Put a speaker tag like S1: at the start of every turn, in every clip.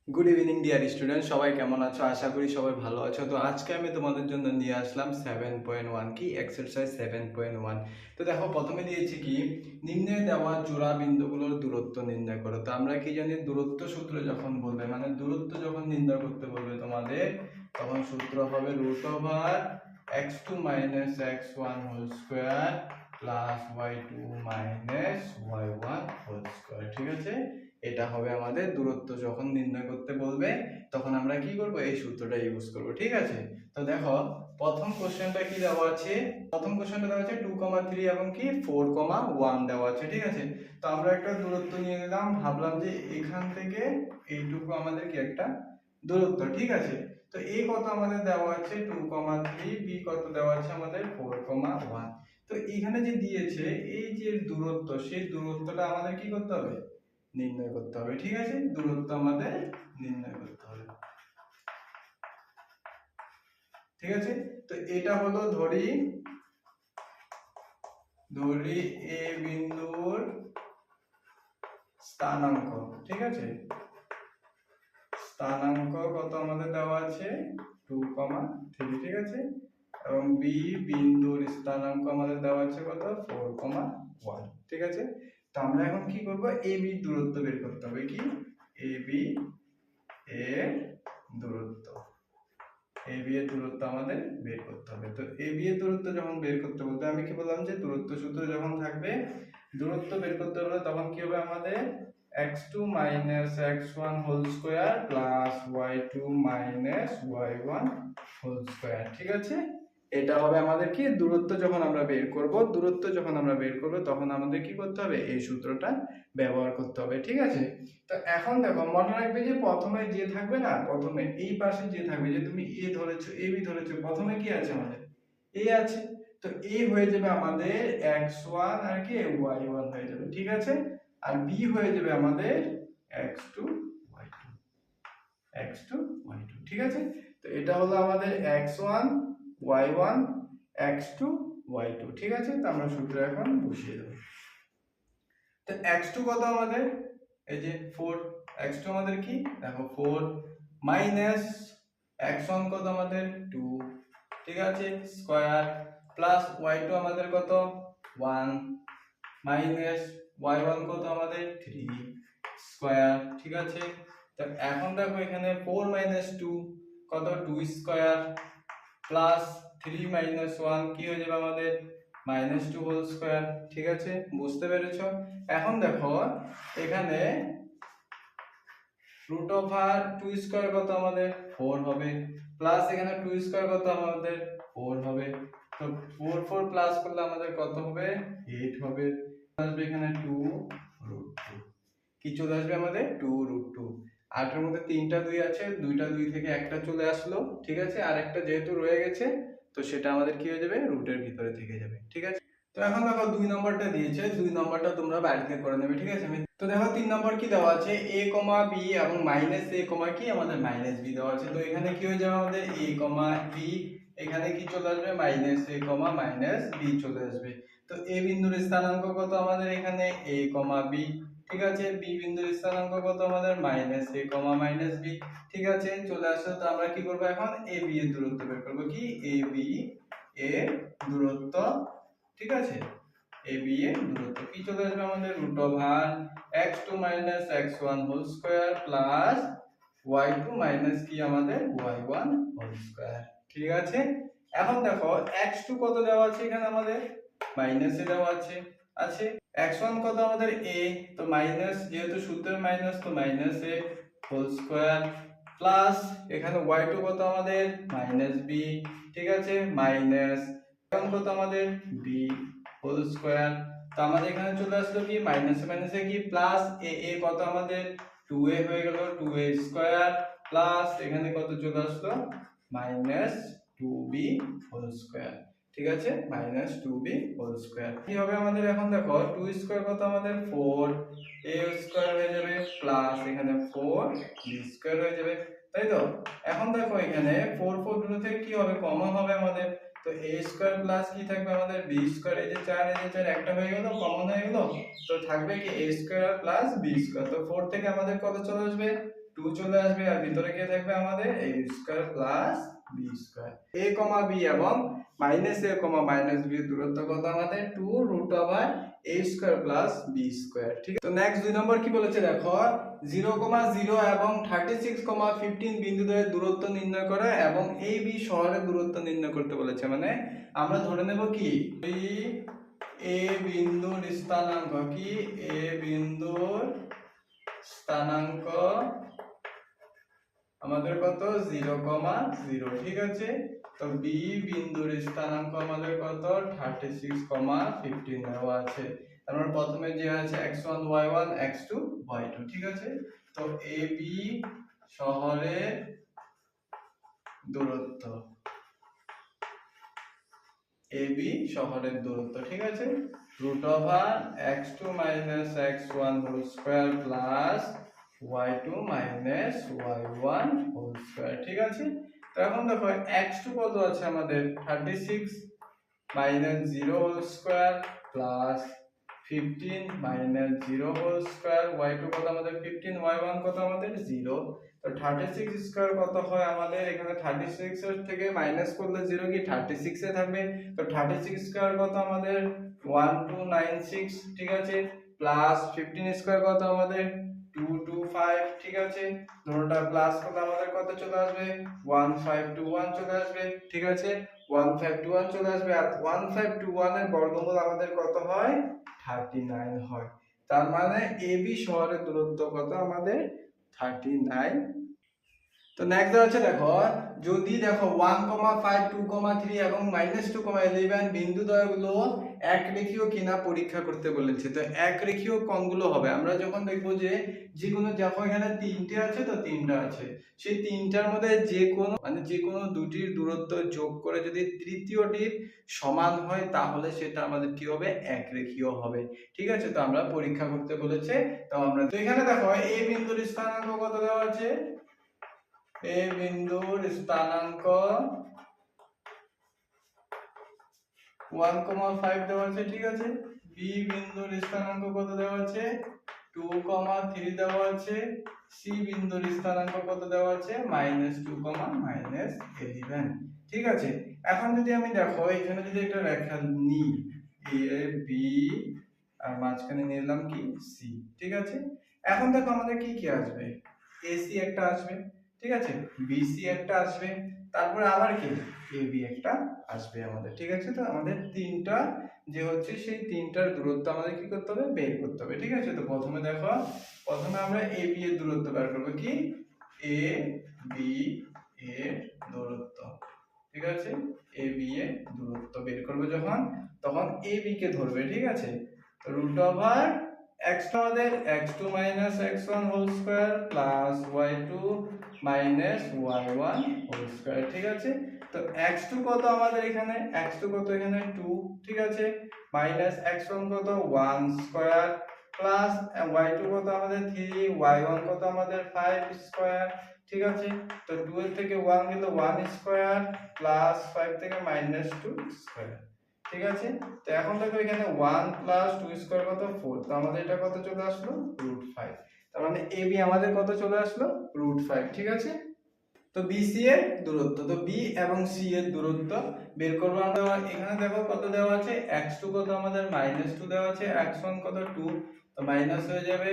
S1: Good evening dear student, সবাই কেমন আছো? আশা করি সবাই ভালো আছো। তো আজকে আমি তোমাদের জন্য নিয়ে আসলাম 7.1 কি এক্সারসাইজ 7.1। তো দেখো, প্রথমে দিয়েছি কি, নিম্নে দেওয়া জোড়া বিন্দুগুলোর দূরত্ব নির্ণয় করো। তো আমরা কি জানি, দূরত্ব সূত্র যখন বলবে, মানে দূরত্ব যখন নির্ণয় করতে বলবে তোমাদের, তখন সূত্র হবে √x2 - x1 whole square plus y2 - y1 whole square. ঠিক আছে, এটা হবে আমাদের দূরত্ব যখন নির্ণয় করতে বলবে, তখন আমরা কি করব, এই সূত্রটা ইউজ করব। ঠিক আছে, তো দেখো প্রথম কোশ্চেনটা কি দেওয়া আছে, প্রথম কোশ্চেনটা দেওয়া আছে 2,3 এবং কি 4,1 দেওয়া আছে। ঠিক আছে, তো আমরা একটা দূরত্ব নিয়ে নিলাম, ভাবলাম যে এখান থেকে এইটুকু আমাদের কি একটা দূরত্ব। ঠিক আছে, তো এ কত আমাদের দেওয়া আছে 2,3, বি কত দেওয়া আছে আমাদের 4,1। তো এখানে যে দিয়েছে এই যে দূরত্ব, সেই দূরত্বটা আমাদের কি করতে হবে, নির্ণয় করতে হবে। ঠিক আছে, দূরত্ব আমাদের নির্ণয় করতে হবে। ঠিক আছে, তো এটা হলো ধরি ধরি এ বিন্দুর স্থানাঙ্ক। ঠিক আছে, স্থানাঙ্ক কত আমাদের দেওয়া আছে 2,3। ঠিক আছে, এবং বি বিন্দুর স্থানাঙ্ক আমাদের দেওয়া আছে কত 4,1। ঠিক আছে, তো আমরা এখন কি করব, এ বি দূরত্ব বের করতে হবে। কি, এ বি এর দূরত্ব, এ বি এর দূরত্ব আমাদের বের করতে হবে। তো এ বি এর দূরত্ব যখন বের করতে বলতে, আমি কি বললাম যে দূরত্ব সূত্র যখন থাকবে, দূরত্ব বের করতে হলে তখন কি হবে আমাদের x2 - x1 whole square plus y2 - y1 whole square. ঠিক আছে, এটা হবে আমাদের কি, দূরত্ব যখন আমরা বের করব, দূরত্ব যখন আমরা বের করব তখন আমাদের কি করতে হবে, এই সূত্রটা ব্যবহার করতে হবে। ঠিক আছে, তো এখন দেখো, মনে রাখবে যে প্রথমে যে থাকবে না, প্রথমে এই পাশে যে থাকবে, যে তুমি এ ধরেছো, এ বি ধরেছো, প্রথমে কি আছে আমাদের এ আছে, তো এ হয়ে যাবে আমাদের x1 আর কি y1 হয়ে যাবে। ঠিক আছে, আর বি হয়ে যাবে আমাদের x2 y2, x2 y2। ঠিক আছে, তো এটা হলো আমাদের x1 y1 x2 y2। ঠিক আছে, তো আমরা সূত্র এখন বসিয়ে দেব। তো x2 কত আমাদের, এই যে 4, x2 আমাদের কি দেখো 4 মাইনাস x1 কত আমাদের 2। ঠিক আছে, স্কয়ার প্লাস y2 আমাদের কত 1 মাইনাস y1 কত আমাদের 3 স্কয়ার। ঠিক আছে, তো এখন দেখো এখানে 4 2 কত 2 স্কয়ার প্লাস 3 1 কি হয়ে যাবে আমাদের -2 হোল স্কয়ার। ঠিক আছে, বুঝতে পেরেছো? এখন দেখো এখানে √2 স্কয়ার কত আমাদের 4 হবে, প্লাস এখানে 2 স্কয়ার কত আমাদের 4 হবে। তো 4 4 প্লাস করলে আমাদের কত হবে 8 হবে। আসবে এখানে 2√2, কি চলে আসবে আমাদের 2√2। 8 এর মধ্যে 3টা 2 আছে, 2টা 2 থেকে একটা চলে আসলো। ঠিক আছে, আর একটা যেহেতু রয়ে গেছে, তো সেটা আমাদের কি হয়ে যাবে, রুটের ভিতরে থেকে যাবে। ঠিক আছে, তো এখন দেখো 2 নম্বরটা দিয়েছে, 2 নম্বরটা তোমরা বাড়িতে করে নেবে। ঠিক আছে, তো দেখো 3 নম্বর কি দেওয়া আছে, a, b এবং -a, কি আমাদের -b দেওয়া আছে। তো এখানে কি হয়ে যাবে আমাদের a, b, এখানে কি চলে আসবে -a, -b চলে আসবে। তো a বিন্দুর স্থানাঙ্ক কত আমাদের এখানে a, b। ঠিক আছে, b বিন্দুর স্থানাঙ্ক কত আমাদের -a, -b। ঠিক আছে, চলে আসলো। তো আমরা কি করব এখন, a b এর দূরত্ব বের করব। কি, a b এর দূরত্ব। ঠিক আছে, a b এর দূরত্ব কি চলে আসবে আমাদের √x2 - x1 whole square plus y2 কি আমাদের y1 হোল স্কয়ার। ঠিক আছে, এখন দেখো x2 কত দেওয়া আছে এখানে আমাদের মাইনাসে দেওয়া আছে আছে x1 কত আমাদের a, তো মাইনাস, যেহেতু সূত্রের মাইনাস, তো -a হোল স্কয়ার প্লাস এখানে y2 কত আমাদের -b। ঠিক আছে, মাইনাস এখন কত আমাদের b হোল স্কয়ার। তো আমাদের এখানে চলে আসলো কি মাইনাসে মাইনাসে কি প্লাস a কত আমাদের 2a হয়ে গেল 2a স্কয়ার প্লাস এখানে কত চলে আসলো -2b হোল স্কয়ার। ঠিক আছে, -2b হোল স্কয়ার কি হবে আমাদের, এখন দেখো 2 স্কয়ার কত আমাদের 4, a স্কয়ার হয়ে যাবে প্লাস এখানে 4b স্কয়ার হয়ে যাবে, তাই তো? এখন দেখো এখানে 4 4 দুটো থেকে কি হবে, কমন হবে আমাদের। তো a স্কয়ার প্লাস কি থাকবে আমাদের b স্কয়ার, এই যে 4 এই যে 4 একটা হয়ে গেল, কমন হয়ে গেল। তো থাকবে কি a square plus b square. তো 4 থেকে আমাদের কত চলে আসবে 2 চলে আসবে আর ভিতরে কি থাকবে আমাদের a square plus b square. a comma b এবং minus a comma minus b এর দূরত্ব কত আমাদের 2 root over a square plus b square. ঠিক আছে, তো নেক্সট 2 নম্বর কি বলেছে দেখো 0,0 এবং 36,15 বিন্দু দ্বয়ের দূরত্ব নির্ণয় করা এবং a b শহরের দূরত্ব নির্ণয় করতে বলেছে। মানে আমরা ধরে নেব কি a বিন্দুর স্থানাঙ্ক কি a বিন্দুর স্থানাঙ্ক আমাদের কত 0,0, ঠিক আছে। তো b বিন্দুর স্থানাঙ্ক আমাদের কত 36,15 দেওয়া আছে। তারপর প্রথমে যে আছে x1 y1 x2 y2, ঠিক আছে। তো ab শহরের দূরত্ব, ab শহরের দূরত্ব, ঠিক আছে, root over x2 x1 whole square plus y2 y1 whole square, ঠিক আছে। তো এখন দেখো x2 কত আছে আমাদের 36 0 whole square plus 15 0 whole square, y2 কত আমাদের 15, y1 কত আমাদের 0। তো 36 স্কয়ার কত হয় আমাদের, এখানে 36 এর থেকে মাইনাস করলে 0 কি 36 এ থাকবে। তো 36 স্কয়ার কত আমাদের 1296, ঠিক আছে, প্লাস 15 স্কয়ার কত আমাদের 225, ঠিক আছে। দুটোটা প্লাস করলে আমাদের কত চলে আসবে 1521 চলে আসবে, ঠিক আছে, 1521 চলে আসবে। আর 1521 এর বর্গমূল আমাদের কত হয় 39 হয়। তার মানে AB শহরের দূরত্ব কত আমাদের 39। তো নেক্সট আছে দেখো যদি দেখো 1,5 2,3 এবং -2,11 বিন্দু দ্বয়গুলো একরেখীয় কিনা পরীক্ষা করতে বলেছে। তো একরেখীয় কোনগুলো হবে আমরা যখন দেখব যে যেকোনো দেখো এখানে তিনটে আছে, তো তিনটা আছে, সেই তিনটার মধ্যে যে কোনো দুটির দূরত্ব যোগ করে যদি তৃতীয়টির সমান হয় তাহলে সেটা আমাদের কি হবে একরেখীয় হবে, ঠিক আছে। তো আমরা পরীক্ষা করতে বলেছে। তো আমরা তো এখানে দেখো a বিন্দুর স্থানাঙ্ক কত দেওয়া আছে, a বিন্দুর স্থানাঙ্ক 1,5 দেওয়া আছে, ঠিক আছে। b বিন্দুর স্থানাঙ্ক কত দেওয়া আছে 2,3 দেওয়া আছে। c বিন্দুর স্থানাঙ্ক কত দেওয়া আছে -2, -11, ঠিক আছে। এখন যদি আমি দেখো এখানে যদি একটা রেখা নিই a b আর মাঝখানে নিলাম কি c, ঠিক আছে। এখন দেখো আমাদের কি কি আসবে ac একটা আসবে, ঠিক আছে, bc একটা আসবে, তারপরে আবার কি ab একটা আসবে আমাদের, ঠিক আছে। তো আমাদের তিনটা যে হচ্ছে সেই তিনটার দূরত্ব আমাদের কি করতে হবে বের করতে হবে, ঠিক আছে। তো প্রথমে দেখো প্রথমে আমরা ab এর দূরত্ব বের করব কি ab এর দূরত্ব, ঠিক আছে। ab এর দূরত্ব বের করব যখন তখন ab কে ধরবে, ঠিক আছে। তো রুট ওভার x আমাদের x2 x1 whole square plus y2 y1 whole square, ঠিক আছে। তো x2 কত আমাদের এখানে x2 কত এখানে 2, ঠিক আছে, মাইনাস x1 কত 1 স্কয়ার প্লাস y2 কত আমাদের 3, y1 কত আমাদের 5 স্কয়ার, ঠিক আছে। তো 2 এর থেকে 1 গেল 1 স্কয়ার প্লাস 5 থেকে -2 স্কয়ার, ঠিক আছে। তো এখন দেখো এখানে 1 + 2 স্কয়ার কত 4, তো আমাদের এটা কত চলে আসলো √5। তার মানে AB আমাদের কত চলে আসলো √5, ঠিক আছে। তো BC এর দূরত্ব, তো B এবং C এর দূরত্ব বের করব আমরা। এখানে দেখো কত দেওয়া আছে x2 কত আমাদের -2 দেওয়া আছে, x1 কত 2, তো মাইনাস হয়ে যাবে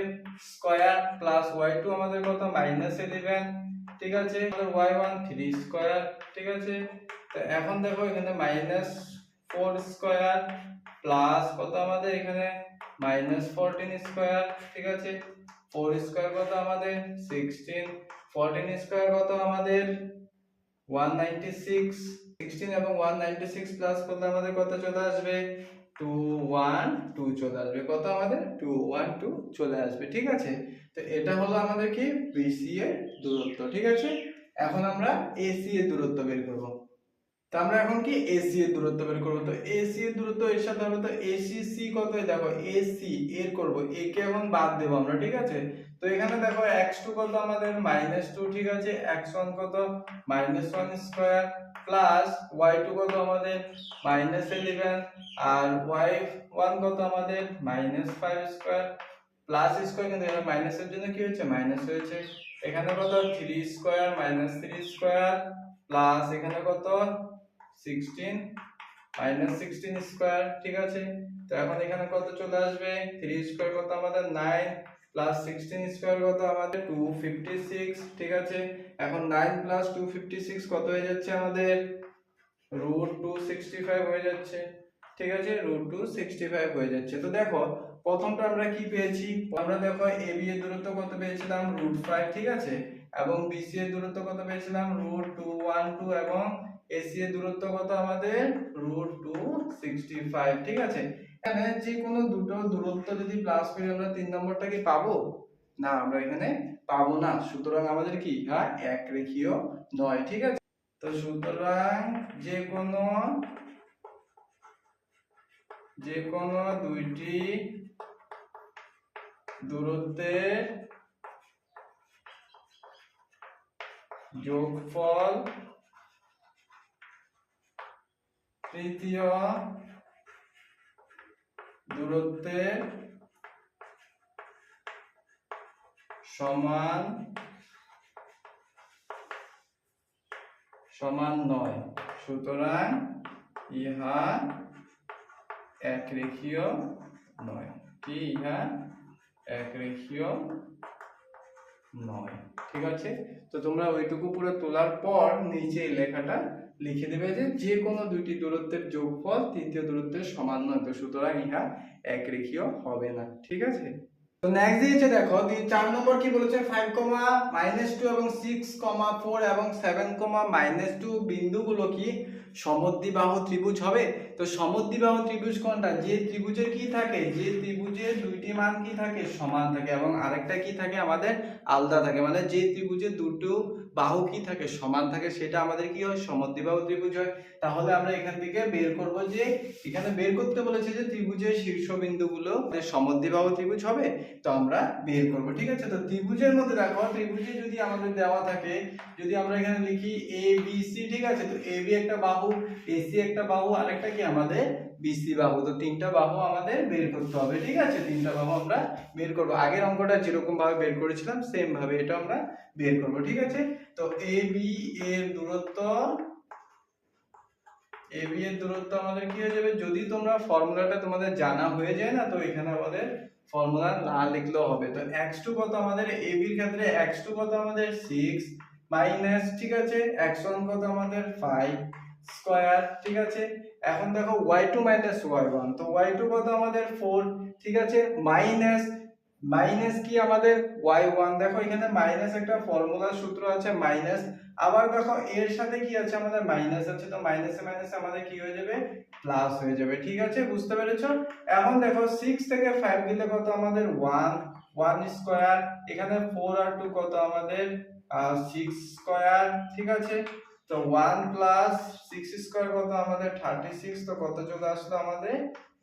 S1: স্কয়ার প্লাস y2 আমাদের কত -11, ঠিক আছে, y1 3 স্কয়ার, ঠিক আছে। তো এখন দেখো এখানে -4 স্কয়ার প্লাস কত আমাদের এখানে -14 স্কয়ার, ঠিক আছে, 4 স্কয়ার কত আমাদের 16, 14 স্কয়ার কত আমাদের 196, 16 এবং 196 প্লাস করলে আমাদের কত চলে আসবে 212 চলে আসবে, কত আমাদের 212 চলে আসবে, ঠিক আছে। তো এটা হলো আমাদের কি BC এর দূরত্ব, ঠিক আছে। এখন আমরা AC এর দূরত্ব বের করব। তো আমরা এখন কি AC এর দূরত্ব বের করব। তো AC এর দূরত্ব এর সাথে হবে, তো ACC কত, দেখো AC এর করব, a কে এখন বাদ দেব আমরা, ঠিক আছে। তো এখানে দেখো x2 কত আমাদের -2, ঠিক আছে, x1 কত -1 স্কয়ার প্লাস y2 কত আমাদের -11 আর y1 কত আমাদের -5 স্কয়ার প্লাস স্কয়ার, কিন্তু এখানে মাইনাসের জন্য কি হয়েছে মাইনাস হয়েছে এখানে কত 3 স্কয়ার মাইনাস 3 স্কয়ার প্লাস এখানে কত 16 মাইনাস 16 স্কয়ার, ঠিক আছে। তো এখন এখানে কত চলে আসবে 3 স্কয়ার কত আমাদের 9 প্লাস 16 স্কয়ার কত আমাদের 256, ঠিক আছে। এখন 9 প্লাস 256 কত হয়ে যাচ্ছে আমাদের √265 হয়ে যাচ্ছে, ঠিক আছে, √265 হয়ে যাচ্ছে। তো দেখো প্রথমটা আমরা কি পেয়েছি, আমরা দেখো AB এর দূরত্ব কত পেয়েছিলাম √5, ঠিক আছে, এবং BC এর দূরত্ব কত পেয়েছিলাম √212 এবং AC এর দূরত্ব কত আমাদের √265, ঠিক আছে। এখানে যে কোনো দুটো দূরত্ব যদি প্লাস করি আমরা 3 নম্বরটা কি পাবো না, আমরা এখানে পাবো না, সুতরাং আমাদের কি হ্যাঁ এক রেখীয় নয়, ঠিক আছে। তো সুতরাং যে কোনো দুইটি দূরত্বের যোগফল তৃতীয় দূরত্বের সমান নয়, সুতরাং ইহা একরেখীয় নয়। কি ইহা একরেখীয় নয়, ঠিক আছে। তো তোমরা ওইটুকু পুরো তোলার পর নিচে লেখাটা লিখে দেবে যে কোনো দুইটি দূরত্বের যোগফল তৃতীয় দূরত্বের সমান নয়, তো সুতরাং ইহা একরেখীয় হবে না, ঠিক আছে। তো নেক্সট দিয়েছে দেখো 4 নম্বর কি বলেছে 5, -2 এবং 6, 4 এবং 7, -2 বিন্দুগুলো কি সমদ্বিবাহু ত্রিভুজ হবে। তো সমদ্বিবাহু ত্রিভুজ কোনটা, যে ত্রিভুজের কি থাকে, যে ত্রিভুজের দুইটি মান কি থাকে সমান থাকে এবং আরেকটা কি থাকে আমাদের আলাদা থাকে, মানে যে ত্রিভুজের দুটো বাহু কি থাকে সমান থাকে সেটা আমাদের কি হয় সমদ্বিবাহু ত্রিভুজ হয়। তাহলে আমরা এখান থেকে বের করব যে এখানে বের করতে বলেছে যে ত্রিভুজের শীর্ষবিন্দুগুলো সমদ্বিবাহু ত্রিভুজ হবে, তো আমরা বের করব, ঠিক আছে। তো ত্রিভুজের মধ্যে দেখো ত্রিভুজে যদি আমাদের দেওয়া থাকে, যদি আমরা এখানে লিখি ABC, ঠিক আছে, তো AB একটা বাহু, AC একটা বাহু, আরেকটা কি আমাদের BC বাহু, তো তিনটা বাহু আমাদের বের করতে হবে, ঠিক আছে। তিনটা বাহু আমরা বের করব, আগের অঙ্কটা যেরকম ভাবে বের করেছিলাম সেম ভাবে এটা আমরা বের করব, ঠিক আছে। তো AB এর দূরত্ব আমাদের কি হয়ে যাবে, যদি তোমরা ফর্মুলাটা তোমাদের জানা হয়ে যায় না, তো এখানে আমাদের ফর্মুলা না লিখলেও হবে। তো x2 কত আমাদের AB এর ক্ষেত্রে x2 কত আমাদের 6 মাইনাস, ঠিক আছে, x1 কত আমাদের 5 স্কয়ার, ঠিক আছে। এখন দেখো y2 y1, তো y2 কত আমাদের 4, ঠিক আছে, মাইনাস কি আমাদের y1, দেখো এখানে মাইনাস একটা ফর্মুলার সূত্র আছে মাইনাস, আবার দেখো এর সাথে কি আছে আমাদের মাইনাস আছে, তো মাইনাসে মাইনাসে আমাদের কি হয়ে যাবে প্লাস হয়ে যাবে, ঠিক আছে, বুঝতে পেরেছো। এখন দেখো 6 থেকে 5 গেলে কত আমাদের 1 স্কয়ার, এখানে 4 আর 2 কত আমাদের 6 স্কয়ার, ঠিক আছে। তো 1 প্লাস 6 স্কয়ার কত আমাদের 36, তো কত চলে আসলো আমাদের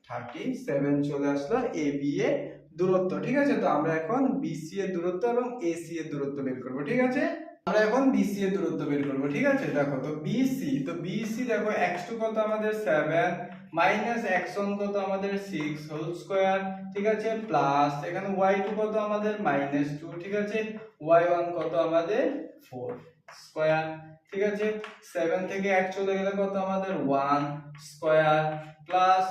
S1: 37 চলে আসলো AB এর দূরত্ব, ঠিক আছে। তো আমরা এখন BC এর দূরত্ব এবং AC এর দূরত্ব বের করব, ঠিক আছে। আমরা এখন BC এর দূরত্ব বের করব, ঠিক আছে। দেখো তো BC দেখো x2 কত আমাদের 7 মাইনাস x1 কত আমাদের 6 হোল স্কয়ার, ঠিক আছে, প্লাস এখানে y2 কত আমাদের -2, ঠিক আছে, y1 কত আমাদের 4 স্কয়ার, ঠিক আছে। 7 থেকে 1 চলে গেলে কত আমাদের 1 স্কয়ার প্লাস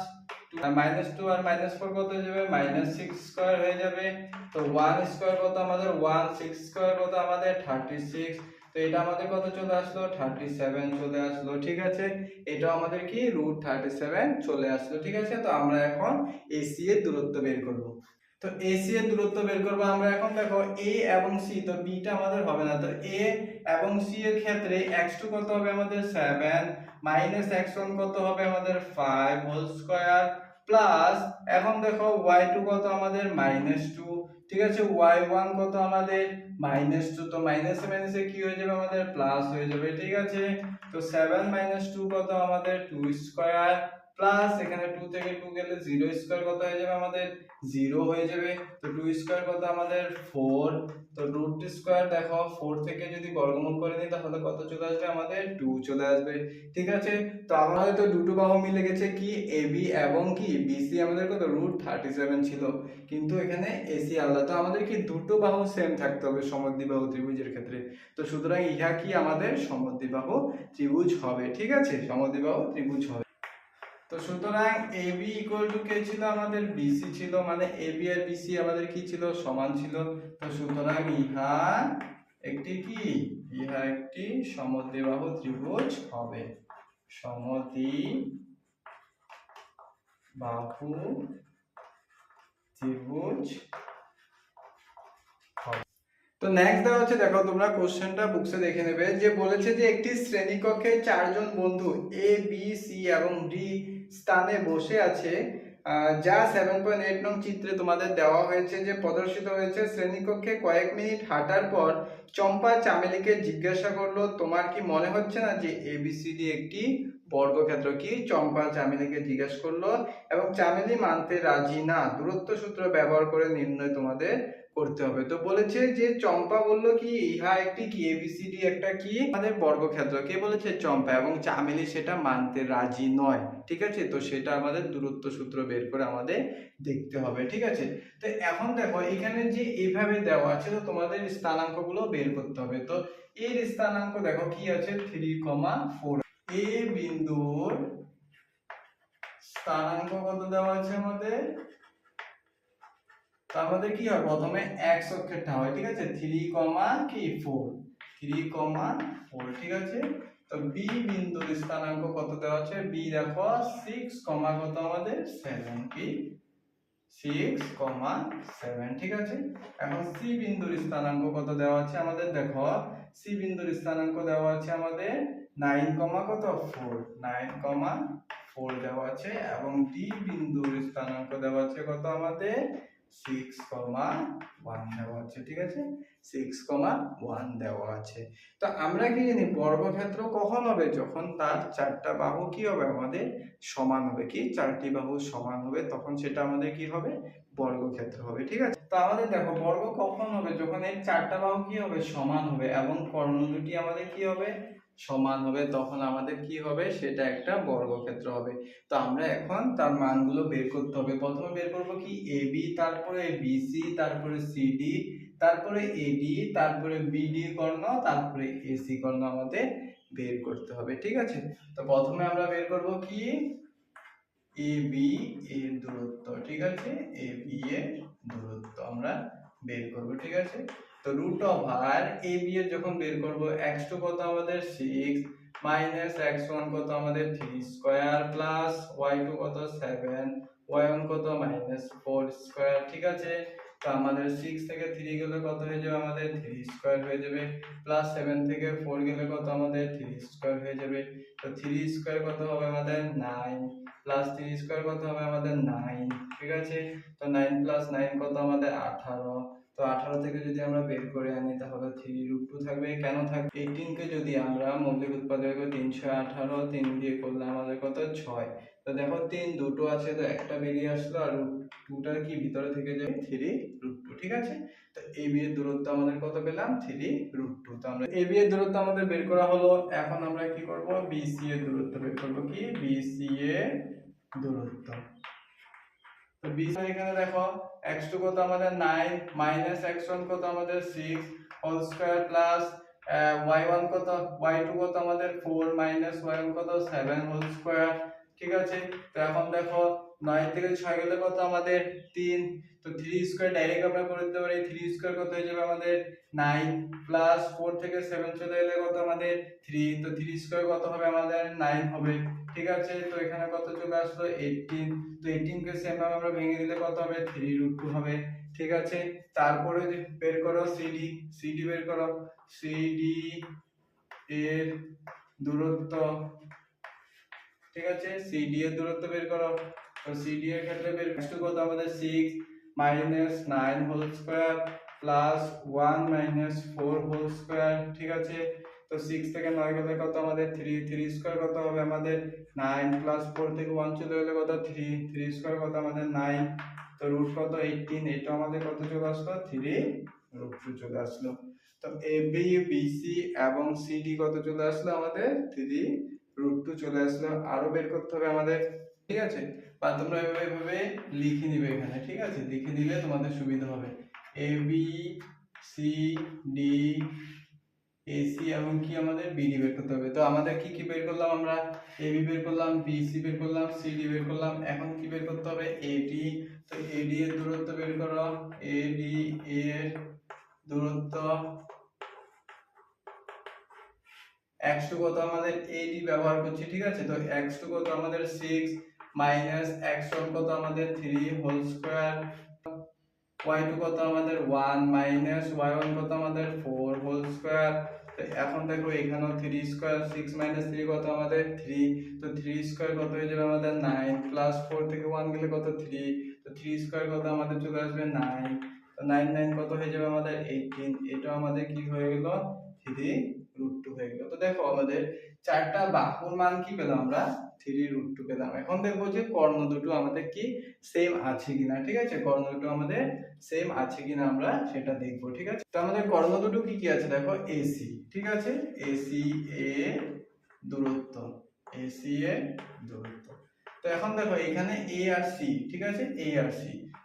S1: -2 আর -4 কত হয়ে যাবে -6 স্কয়ার হয়ে যাবে। তো 1 স্কয়ার কত আমাদের 1, 6 স্কয়ার কত আমাদের 36, তো এটা আমাদের কত চলে আসলো 37 চলে আসলো, ঠিক আছে। এটা আমাদের কি √37 চলে আসলো, ঠিক আছে। তো আমরা এখন AC এর দূরত্ব বের করব। তো AC এর দূরত্ব বের করব আমরা এখন, দেখো A এবং C, তো B টা আমাদের হবে না, তো A এবং C এর ক্ষেত্রে x2 কত হবে আমাদের 7 মাইনাস x1 কত হবে আমাদের 5 হোল স্কয়ার প্লাস এখন দেখো y2 কত আমাদের -2, ঠিক আছে, y1 কত আমাদের -2, তো মাইনাসে মাইনাসে কি হয়ে যাবে আমাদের প্লাস হয়ে যাবে, ঠিক আছে। তো 7 - 2 কত আমাদের 2 স্কয়ার প্লাস এখানে 2 থেকে 2 গেলে 0 স্কয়ার কত হয়ে যাবে আমাদের 0 হয়ে যাবে। তো 2 স্কয়ার কত আমাদের 4। তো রুট স্কয়ার দেখো 4 থেকে যদি বর্গমূল করে নিই তাহলে কত চলে আসবে আমাদের 2 চলে আসবে। ঠিক আছে, তো আমাদের তো দুটো বাহু মিলে গেছে কি এবি এবং কি বিসি আমাদের কত √37 ছিল, কিন্তু এখানে এসি আলাদা। তো আমাদের কি দুটো বাহু সেম থাকতে হবে সমদ্বিবাহু ত্রিভুজের ক্ষেত্রে। তো সুতরাং ইহা কি আমাদের সমদ্বিবাহু ত্রিভুজ হবে। ঠিক আছে, সমদ্বিবাহু ত্রিভুজ হবে। তো সুতরাং এবি ইকুয়াল টু কে ছিল আমাদের বিসি ছিল, মানে এবি আর বিসি আমাদের কি ছিল সমান ছিল। তো সুতরাং ইহা একটি সমদ্বিবাহু ত্রিভুজ হবে, সমদ্বিবাহু ত্রিভুজ। তো নেক্সট দেওয়া হচ্ছে, দেখো তোমরা কোশ্চেনটা বুকসে দেখে নেবে, যে বলেছে যে একটি শ্রেণীকক্ষে 4 জন বন্ধু এ বি সি এবং ডি স্থানে বসে আছে, যা 7.8 নং চিত্রে তোমাদের দেওয়া হয়েছে, যে প্রদর্শিত হয়েছে। শ্রেণীকক্ষে কয়েক মিনিট হাঁটার পর চম্পা চামেলিকে জিজ্ঞাসা করলো, তোমার কি মনে হচ্ছে না যে এবিসিডি একটি বর্গক্ষেত্র? কি চম্পা চামেলিকে জিজ্ঞাসা করলো এবং চামেলি মানতে রাজি না, দূরত্ব সূত্র ব্যবহার করে নির্ণয় তোমাদের করতে হবে। তো বলেছে যে চম্পা বলল কি ইহা একটি কি এবিসিডি একটা কি আমাদের বর্গক্ষেত্র, কে বলেছে চম্পা, এবং চামেলি সেটা মানতে রাজি নয়। ঠিক আছে, তো সেটা আমাদের দূরত্ব সূত্র বের করে আমাদের দেখতে হবে। ঠিক আছে, তো এখন দেখো এখানে যে এইভাবে দেওয়া আছে, তো তোমাদের স্থানাঙ্কগুলো বের করতে হবে। তো এর স্থানাঙ্ক দেখো কি আছে 3,4। এ বিন্দুর স্থানাঙ্ক কত দেওয়া আছে আমাদের, তো আমাদের কি হয় প্রথমে x অক্ষেরটা হয়। ঠিক আছে, 3,4 ঠিক আছে। তো b বিন্দুর স্থানাঙ্ক কত দেওয়া আছে, b দেখো 6, কত আমাদের 7, কি 6,7। ঠিক আছে, এখন c বিন্দুর স্থানাঙ্ক কত দেওয়া আছে আমাদের, দেখো c বিন্দুর স্থানাঙ্ক দেওয়া আছে আমাদের 9, কত 4, 9,4 দেওয়া আছে, এবং d বিন্দুর স্থানাঙ্ক দেওয়া আছে কত আমাদের 6,1 দেওয়া আছে। ঠিক আছে, 6,1 দেওয়া আছে। তো আমরা কি জানি বর্গক্ষেত্র কখন হবে, যখন তার চারটা বাহু কি হবে আমাদের সমান হবে, কি চারটি বাহু সমান হবে, তখন সেটা আমাদের কি হবে বর্গক্ষেত্র হবে। ঠিক আছে, তো আমাদের দেখো বর্গ কখন হবে, যখন এর চারটা বাহু কি হবে সমান হবে এবং কর্ণ দুটি আমাদের কি হবে সমান হবে, তখন আমাদের কি হবে সেটা একটা বর্গক্ষেত্র হবে। তো আমরা এখন তার মানগুলো বের করতে হবে। প্রথমে বের করব কি এবি, তারপরে বিসি, তারপরে সিডি, তারপরে এডি, তারপরে বিডি কর্ণ, তারপরে এসি কর্ণ আমাদের বের করতে হবে। ঠিক আছে, তো প্রথমে আমরা বের করব কি এবি এর দূরত্ব। ঠিক আছে, এবি এর দূরত্ব আমরা বের করব। ঠিক আছে, তো √, এবি এর যখন বের করব x2 কত আমাদের 6 মাইনাস x1 কত আমাদের 3 স্কয়ার প্লাস y2 কত 7, y1 কত -4 স্কয়ার। ঠিক আছে, তো আমাদের 6 থেকে 3 গেলে কত হয়ে যাবে আমাদের 3 স্কয়ার হয়ে যাবে, প্লাস 7 থেকে 4 গেলে কত আমাদের 3 স্কয়ার হয়ে যাবে। তো 3 স্কয়ার কত হবে আমাদের 9, প্লাস 3 স্কয়ার কত হবে আমাদের 9। ঠিক আছে, তো 9 প্লাস 9 কত আমাদের 18। তো 18 থেকে যদি আমরা বের করে আনি তাহলে 3√2 থাকবে। কেন থাকবে, 18 কে যদি আমরা মৌলিক উৎপাদক 318, 3 দিয়ে করলে আমাদের কত 6। তো দেখো 3 দুটো আছে, তো একটা বেরিয়ে আসলো, আর √2টার কি ভিতরে থেকে যাবে 3√2। ঠিক আছে, তো এবি এর দূরত্ব আমাদের কত পেলাম 3√2। তো আমরা এবি এর দূরত্ব আমাদের বের করা হলো। এখন আমরা কি করব বিসি এর দূরত্ব বের করব, কি বিসি এর দূরত্ব। তো বিসি এখানে দেখো x2 কত আমাদের 9 মাইনাস x1 কত আমাদের 6 হোল স্কয়ার প্লাস y1 কত y2 কত আমাদের 4 মাইনাস y1 কত 7 হোল স্কয়ার। ঠিক আছে, তো এখন দেখো 9 থেকে 6 গেলে কত আমাদের 3। তো 3 স্কয়ার ডাইরেক্ট আমরা করে দিতে পারি, 3 স্কয়ার কত হয়ে যাবে আমাদের 9, প্লাস 4 থেকে 7 চলে এলে কত আমাদের 3। তো 3 স্কয়ার কত হবে আমাদের 9 হবে। ঠিক আছে, তো এখানে কত চলে আসলো 18। তো 18 কে সেম ভাবে আমরা ভেঙে দিলে কত হবে 3√2 হবে। ঠিক আছে, তারপরে বের করো সিডি বের করো, সিডি এর দূরত্ব। ঠিক আছে, সিডি এর দূরত্ব বের করো। তো সিডি এর ক্ষেত্রে বের কত আমাদের 6 minus 9 whole square plus 1 minus 4 whole square. ঠিক আছে, তো 6 থেকে 9 গেলে কত আমাদের 3, 3 স্কয়ার কত হবে আমাদের 9 প্লাস 4 থেকে 1 চলে গেলে কত 3, 3 স্কয়ার কত আমাদের 9, তো রুট কত 18, এটা আমাদের কত চলে আসলো 3 রুট 2 চলে আসলো। তো AB BC এবং CD কত চলে আসলো আমাদের 3 রুট 2 চলে আসলো। আরো বের করতে হবে আমাদের, ঠিক আছে, বা তোমরা এভাবে লিখে নিবে এখানে, ঠিক আছে, লিখে দিলে তোমাদের সুবিধা হবে। AB CD AC এবং কি আমাদের BD বের করতে হবে। তো আমাদের কি কি বের করলাম আমরা, AB বের করলাম, BC বের করলাম, CD বের করলাম, এখন কি বের করতে হবে AD। তো AD এর দূরত্ব বের করো, AD এর দূরত্ব x2 কত আমাদের AD ব্যবহার করছি, ঠিক আছে। তো x2 কত আমাদের 6 মাইনাস x1 কত আমাদের 3 হোল স্কয়ার, y2 কত আমাদের 1 মাইনাস y1 কত আমাদের 4 হোল স্কয়ার। তো এখন দেখো এখানেও 3 স্কয়ার, 6 মাইনাস 3 কত আমাদের 3, তো 3 স্কয়ার কত হয়ে যাবে আমাদের 9 প্লাস 4 থেকে 1 গেলে কত 3, তো 3 স্কয়ার কত আমাদের চলে আসবে 9, তো 9 9 কত হয়ে যাবে আমাদের 18, এটা আমাদের কি হয়ে গেল 3 রুট 2 হয়ে গেল। তো দেখো আমাদের চারটা বাহুর মান কি পেলাম আমরা 3 রুট 2 পেলাম। এখন দেখবো যে কর্ণ দুটো আমাদের কি সেম আছে কিনা, ঠিক আছে, কর্ণ দুটো আমাদের সেম আছে কিনা আমরা সেটা দেখবো, ঠিক আছে। তো আমাদের কর্ণ দুটো কি কি আছে দেখো, AC, ঠিক আছে, AC এ দূরত্ব, AC এ দূরত্ব। তো এখন দেখো এখানে A আর C, ঠিক আছে, A আর C,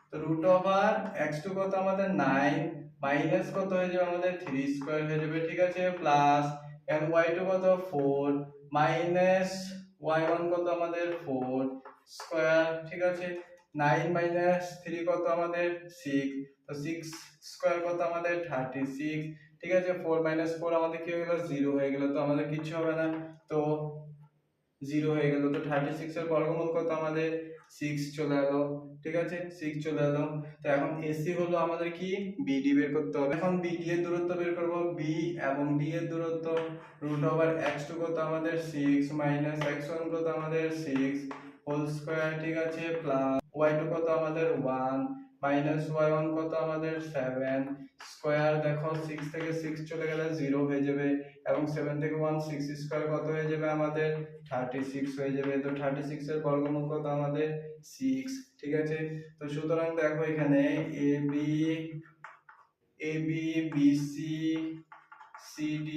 S1: তো রুট ওভার x2 কত আমাদের 9 মাইনাস কত হয়ে যাবে আমাদের 3 স্কয়ার হয়ে যাবে, ঠিক আছে, প্লাস and y2 কত 4 মাইনাস y1 কত আমাদের 4 স্কয়ার, ঠিক আছে, 9 মাইনাস 3 কত আমাদের 6, তো 6 স্কয়ার কত আমাদের 36, ঠিক আছে, 4 মাইনাস 4 আমাদের কি হয়ে গেল 0 হয়ে গেল, তো আমাদের কিছু হবে না, তো 0 হয়ে গেল। তো 36 এর বর্গমূল কত আমাদের 6 চলে এলো, ঠিক আছে, 6 চলে এলো। তো এখন AC হলো আমাদের কি BD বের করতে হবে। এখন BD এর দূরত্ব বের করব, B এবং D এর দূরত্ব রুট ওভার x2 কত আমাদের 6 মাইনাস x1 কত আমাদের 6 হোল স্কয়ার, ঠিক আছে, প্লাস y2 কত আমাদের 1 মাইনাস y1 কত আমাদের 7 স্কয়ার, দেখো 6 থেকে 6 চলে গেলে 0 হয়ে যাবে, এবং 7 থেকে 1 6 স্কয়ার কত হয়ে যাবে আমাদের 36 হয়ে যাবে। তো 36 এর বর্গমূল কত আমাদের 6, ঠিক আছে। তো সুতরাং দেখো এখানে AB BC CD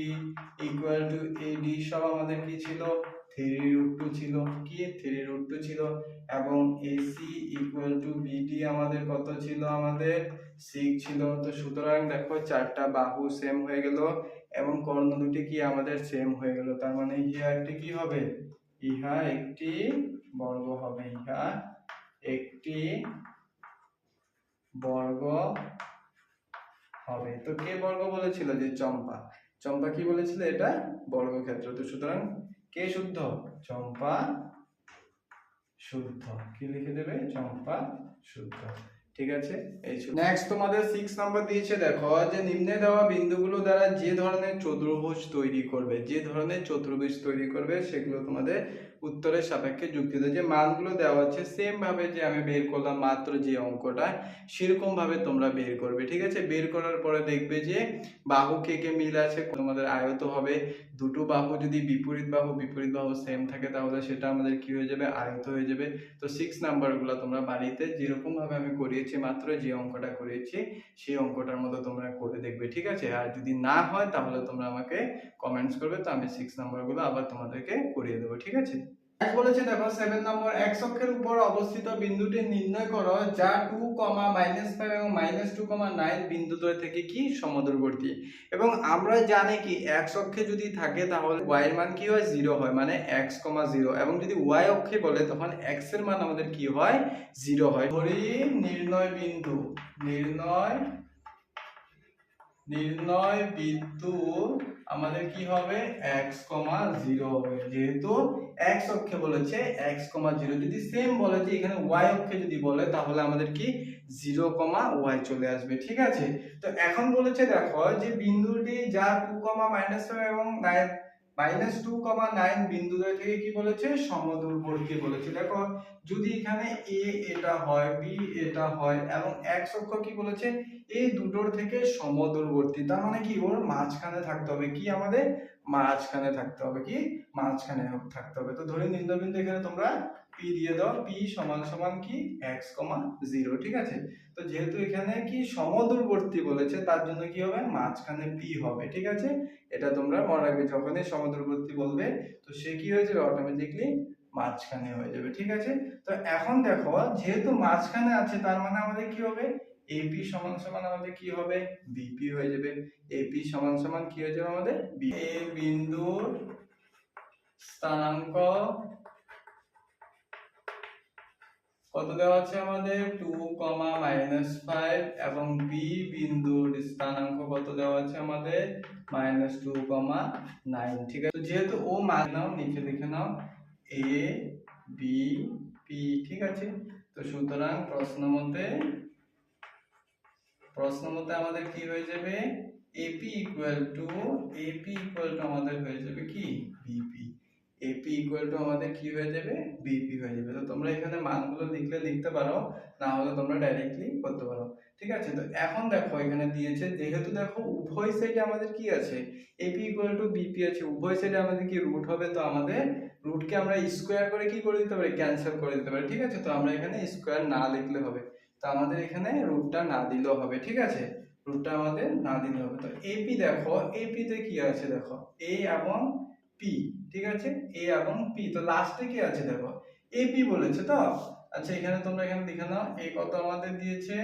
S1: equal to AD সব আমাদের কি ছিল 3 রুট 2 ছিল, কি 3 রুট 2 ছিল, এবং AC ইকুয়াল টু BD আমাদের কত ছিল আমাদের 6 ছিল। তো সুতরাং দেখো চারটা বাহু সেম হয়ে গেল এবং কর্ণ দুটি কি আমাদের সেম হয়ে গেল, তার মানে ইহা একটি কি হবে, ইহা একটি বর্গ হবে, ইহা একটি বর্গ হবে। তো কে বর্গ বলেছিল, যে চম্পা, চম্পা কি বলেছিল এটা বর্গক্ষেত্র। তো সুতরাং কে শুদ্ধ, চম্পা শুদ্ধ, কি লিখে দেবে চম্পা শুদ্ধ, ঠিক আছে। এই নেক্সট তোমাদের 6 নাম্বার দিয়েছে, দেখো যে নিম্নে দেওয়া বিন্দুগুলো দ্বারা যে ধরনের চতুর্ভুজ তৈরি করবে, যে ধরনের চতুর্ভুজ তৈরি করবে সেগুলো তোমাদের উত্তরের সাপেক্ষে যুক্তি দাও। যে মানগুলো দেওয়া আছে সেম ভাবে যে আমি বের করলাম মাত্র যে অঙ্কটা, সেরকম ভাবে তোমরা বের করবে, ঠিক আছে। বের করার পরে দেখবে যে বাহু কে কে মিল আছে, তোমাদের আয়ত হবে, দুটো বাহু যদি বিপরীত বাহু সেম থাকে তাহলে সেটা আমাদের কি হয়ে যাবে, আয়ত হয়ে যাবে। তো 6 নাম্বারগুলো তোমরা বাড়িতে যেরকম ভাবে আমি করিয়েছি মাত্র যে অঙ্কটা করিয়েছি সেই অঙ্কটার মতো তোমরা করে দেখবে, ঠিক আছে। আর যদি না হয় তাহলে তোমরা আমাকে কমেন্টস করবে, তো আমি 6 নাম্বারগুলো আবার তোমাদেরকে করিয়ে দেবো, ঠিক আছে। বলেছে দেখো 7 নম্বর, x অক্ষের উপর অবস্থিত বিন্দুটি নির্ণয় করো যা 2, -5 এবং -2,9 বিন্দুদ্বয় থেকে কি সমদূরবর্তী। এবং আমরা জানি কি x অক্ষে যদি থাকে তাহলে y এর মান কি হয় 0 হয়, মানে x, 0, এবং যদি y অক্ষে বলে তখন x এর মান আমাদের কি হয় 0 হয়। ধরি নির্ণয় বিন্দু, নির্ণয় বিন্দু আমাদের কি হবে x, 0 হবে, যেহেতু x অক্ষে বলেছে x, 0, যদি সেম বলে যে এখানে y অক্ষে যদি বলে তাহলে আমাদের কি 0, y চলে আসবে, ঠিক আছে। তো এখন বলেছে দেখো যে বিন্দুটি যা 2, -5 এবং -2,9 বিন্দুদ্বয় থেকে কি বলেছে সমদূরবর্তী বলেছে। দেখো যদি এখানে এ এটা হয়, বি এটা হয় এবং এক্স অক্ষ কি বলেছে এই দুটোর থেকে সমদূরবর্তী, তার মানে কি ওর মাঝখানে থাকতে হবে, কি আমাদের মাঝখানে থাকতে হবে, কি মাঝখানে থাকতে হবে। তো ধরে নির্ণয়বিন্দু এখানে তোমরা পি দিয়ে দাও, পি সমান সমান কি x, 0, ঠিক আছে। তো যেহেতু এখানে কি সমদূরবর্তী বলেছে তার জন্য কি হবে মাঝখানে পি হবে, ঠিক আছে। এটা তোমরা মনে রাখবে, যখনই সমদূরবর্তী বলবে তো সে কি হয়ে যাবে অটোমেটিকলি মাঝখানে হয়ে যাবে, ঠিক আছে। তো এখন দেখো যেহেতু মাঝখানে আছে তার মানে আমাদের কি হবে এপি সমান সমান আমাদের কি হবে বিপি হয়ে যাবে। এপি সমান সমান কি হয়ে যাবে আমাদের এ বিন্দুর স্থানাঙ্ক কত দেওয়া আছে আমাদের 2,-5 এবং বি বিন্দুর স্থানাঙ্ক কত দেওয়া আছে আমাদের -2,9, ঠিক আছে। তো যেহেতু ও মান নাও নিচে লিখে নাও এ বি পি, ঠিক আছে। তো সুতরাং প্রশ্ন মতে আমাদের কি হয়ে যাবে এপি ইকুয়াল টু আমাদের হয়ে যাবে কি বিপি। এপি ইকুয়াল টু আমাদের কি হয়ে যাবে বিপি হয়ে যাবে। তো তোমরা এখানে মানগুলো লিখলে লিখতে পারো, না হলে তোমরা ডাইরেক্টলি করতে পারো, ঠিক আছে। তো এখন দেখো এখানে দিয়েছে যেহেতু দেখো উভয় সাইডে আমাদের কি আছে এপি ইকুয়াল টু বিপি আছে, উভয় সাইডে আমাদের কি রুট হবে, তো আমাদের রুটকে আমরা স্কোয়ার করে কি করে দিতে পারি ক্যান্সেল করে দিতে পারি, ঠিক আছে। তো আমরা এখানে স্কোয়ার না লিখলে হবে, তো আমাদের এখানে রুটটা না দিলেও হবে, ঠিক আছে। রুটটা আমাদের না দিলে হবে। তো এপি দেখো এপি তে কি আছে দেখো এ এবং পি, ঠিক আছে। এ এবং পি, তো লাস্টে কি আছে দেখো এপি বলেছে তো। আচ্ছা এখানে তোমরা এখানে লিখে নাও এ কত আমাদের দিয়েছে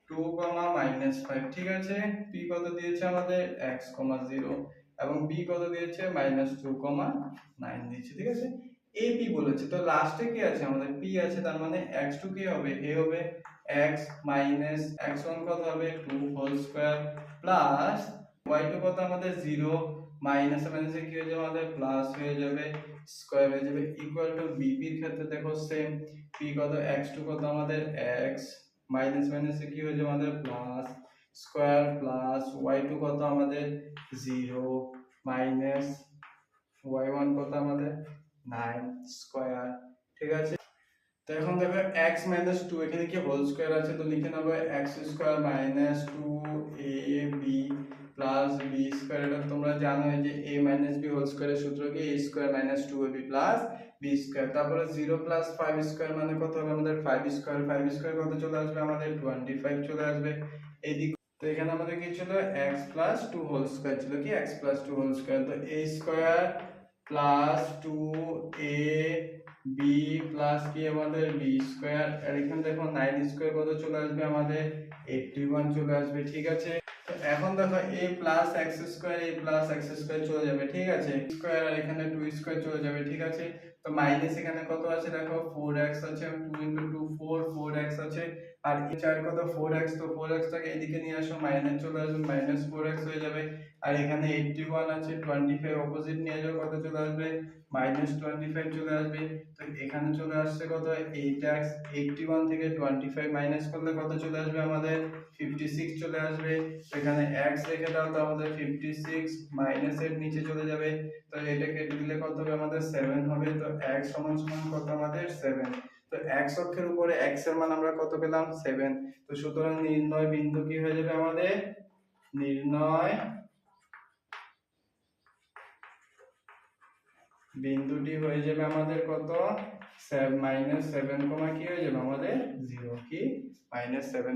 S1: 2,-5, ঠিক আছে। পি কত দিয়েছে আমাদের x, 0 এবং বি কত দিয়েছে -2,9 দিয়েছে, ঠিক আছে। এপি বলেছে তো লাস্টে কি আছে আমাদের পি আছে, তার মানে x2 কি হবে এ হবে x মাইনাস x1 কত হবে 2 হোল স্কয়ার প্লাস y2 কত আমাদের 0 মাইনাস মাইনাসে কি হয়ে যাবে আমাদের প্লাস হয়ে যাবে স্কয়ার হয়ে যাবে ইকুয়াল টু বিপি এর ক্ষেত্রে দেখো সেম পি কত x2 কত আমাদের x মাইনাস মাইনাসে কি হয়ে যাবে আমাদের প্লাস স্কয়ার প্লাস y2 কত আমাদের 0 মাইনাস y1 কত আমাদের 9 স্কয়ার, ঠিক আছে। তো এখন দেখো x - 2 এখানে কি হোল স্কয়ার আছে, তো লিখে নেব x square - 2ab plus b square. এটা তোমরা জানো যে a - b হোল স্কয়ারের সূত্র কি a square - 2ab plus b square. তারপরে 0 প্লাস 5 স্কয়ার মানে কত হবে আমাদের 5 স্কয়ার। 5 স্কয়ার কত চলে আসবে আমাদের 25 চলে আসবে এইদিকে। তো এখানে আমাদের কি ছিল x + 2 হোল স্কয়ার ছিল, কি x + 2 হোল স্কয়ার। তো a square plus 2a B plus কি আমাদের বি স্কয়ার, আর এখানে দেখো 9 স্কয়ার কত চলে আসবে আমাদের 81 চলে আসবে, ঠিক আছে। তো এখন দেখো a প্লাস x স্কয়ার চলে যাবে, ঠিক আছে। স্কয়ার আর এখানে 2 স্কয়ার চলে যাবে, ঠিক আছে। তো মাইনাস এখানে কত আছে দেখো 4x আছে, 2 * 2 4 4x আছে, আর এই 4 কত 4x, তো 4x টাকে এদিকে নিয়ে আসো মাইনাস চলে আসবে -4x হয়ে যাবে। আর এখানে 81 আছে 25 অপোজিট নিয়ে যাও কত চলে আসবে -25 চলে আসবে। তো এখানে চলে আসছে কত 8x, 81 থেকে 25 মাইনাস করলে কত চলে আসবে আমাদের 56 চলে আসবে। তো এখানে x রেখে দাও, তাহলে 56 মাইনাস এর নিচে চলে যাবে, তো এটা কেটে দিলে কত হবে আমাদের 7 হবে। তো x সমান সমান কত আমাদের 7। তো x অক্ষের উপরে x এর মান আমরা কত পেলাম 7। তো সুতরাং নির্ণয় বিন্দু কি হয়ে যাবে আমাদের নির্ণয় বিন্দুটি হয়ে যাবে আমাদের কত -7, কি হয়ে যাবে আমাদের 0, কি -7,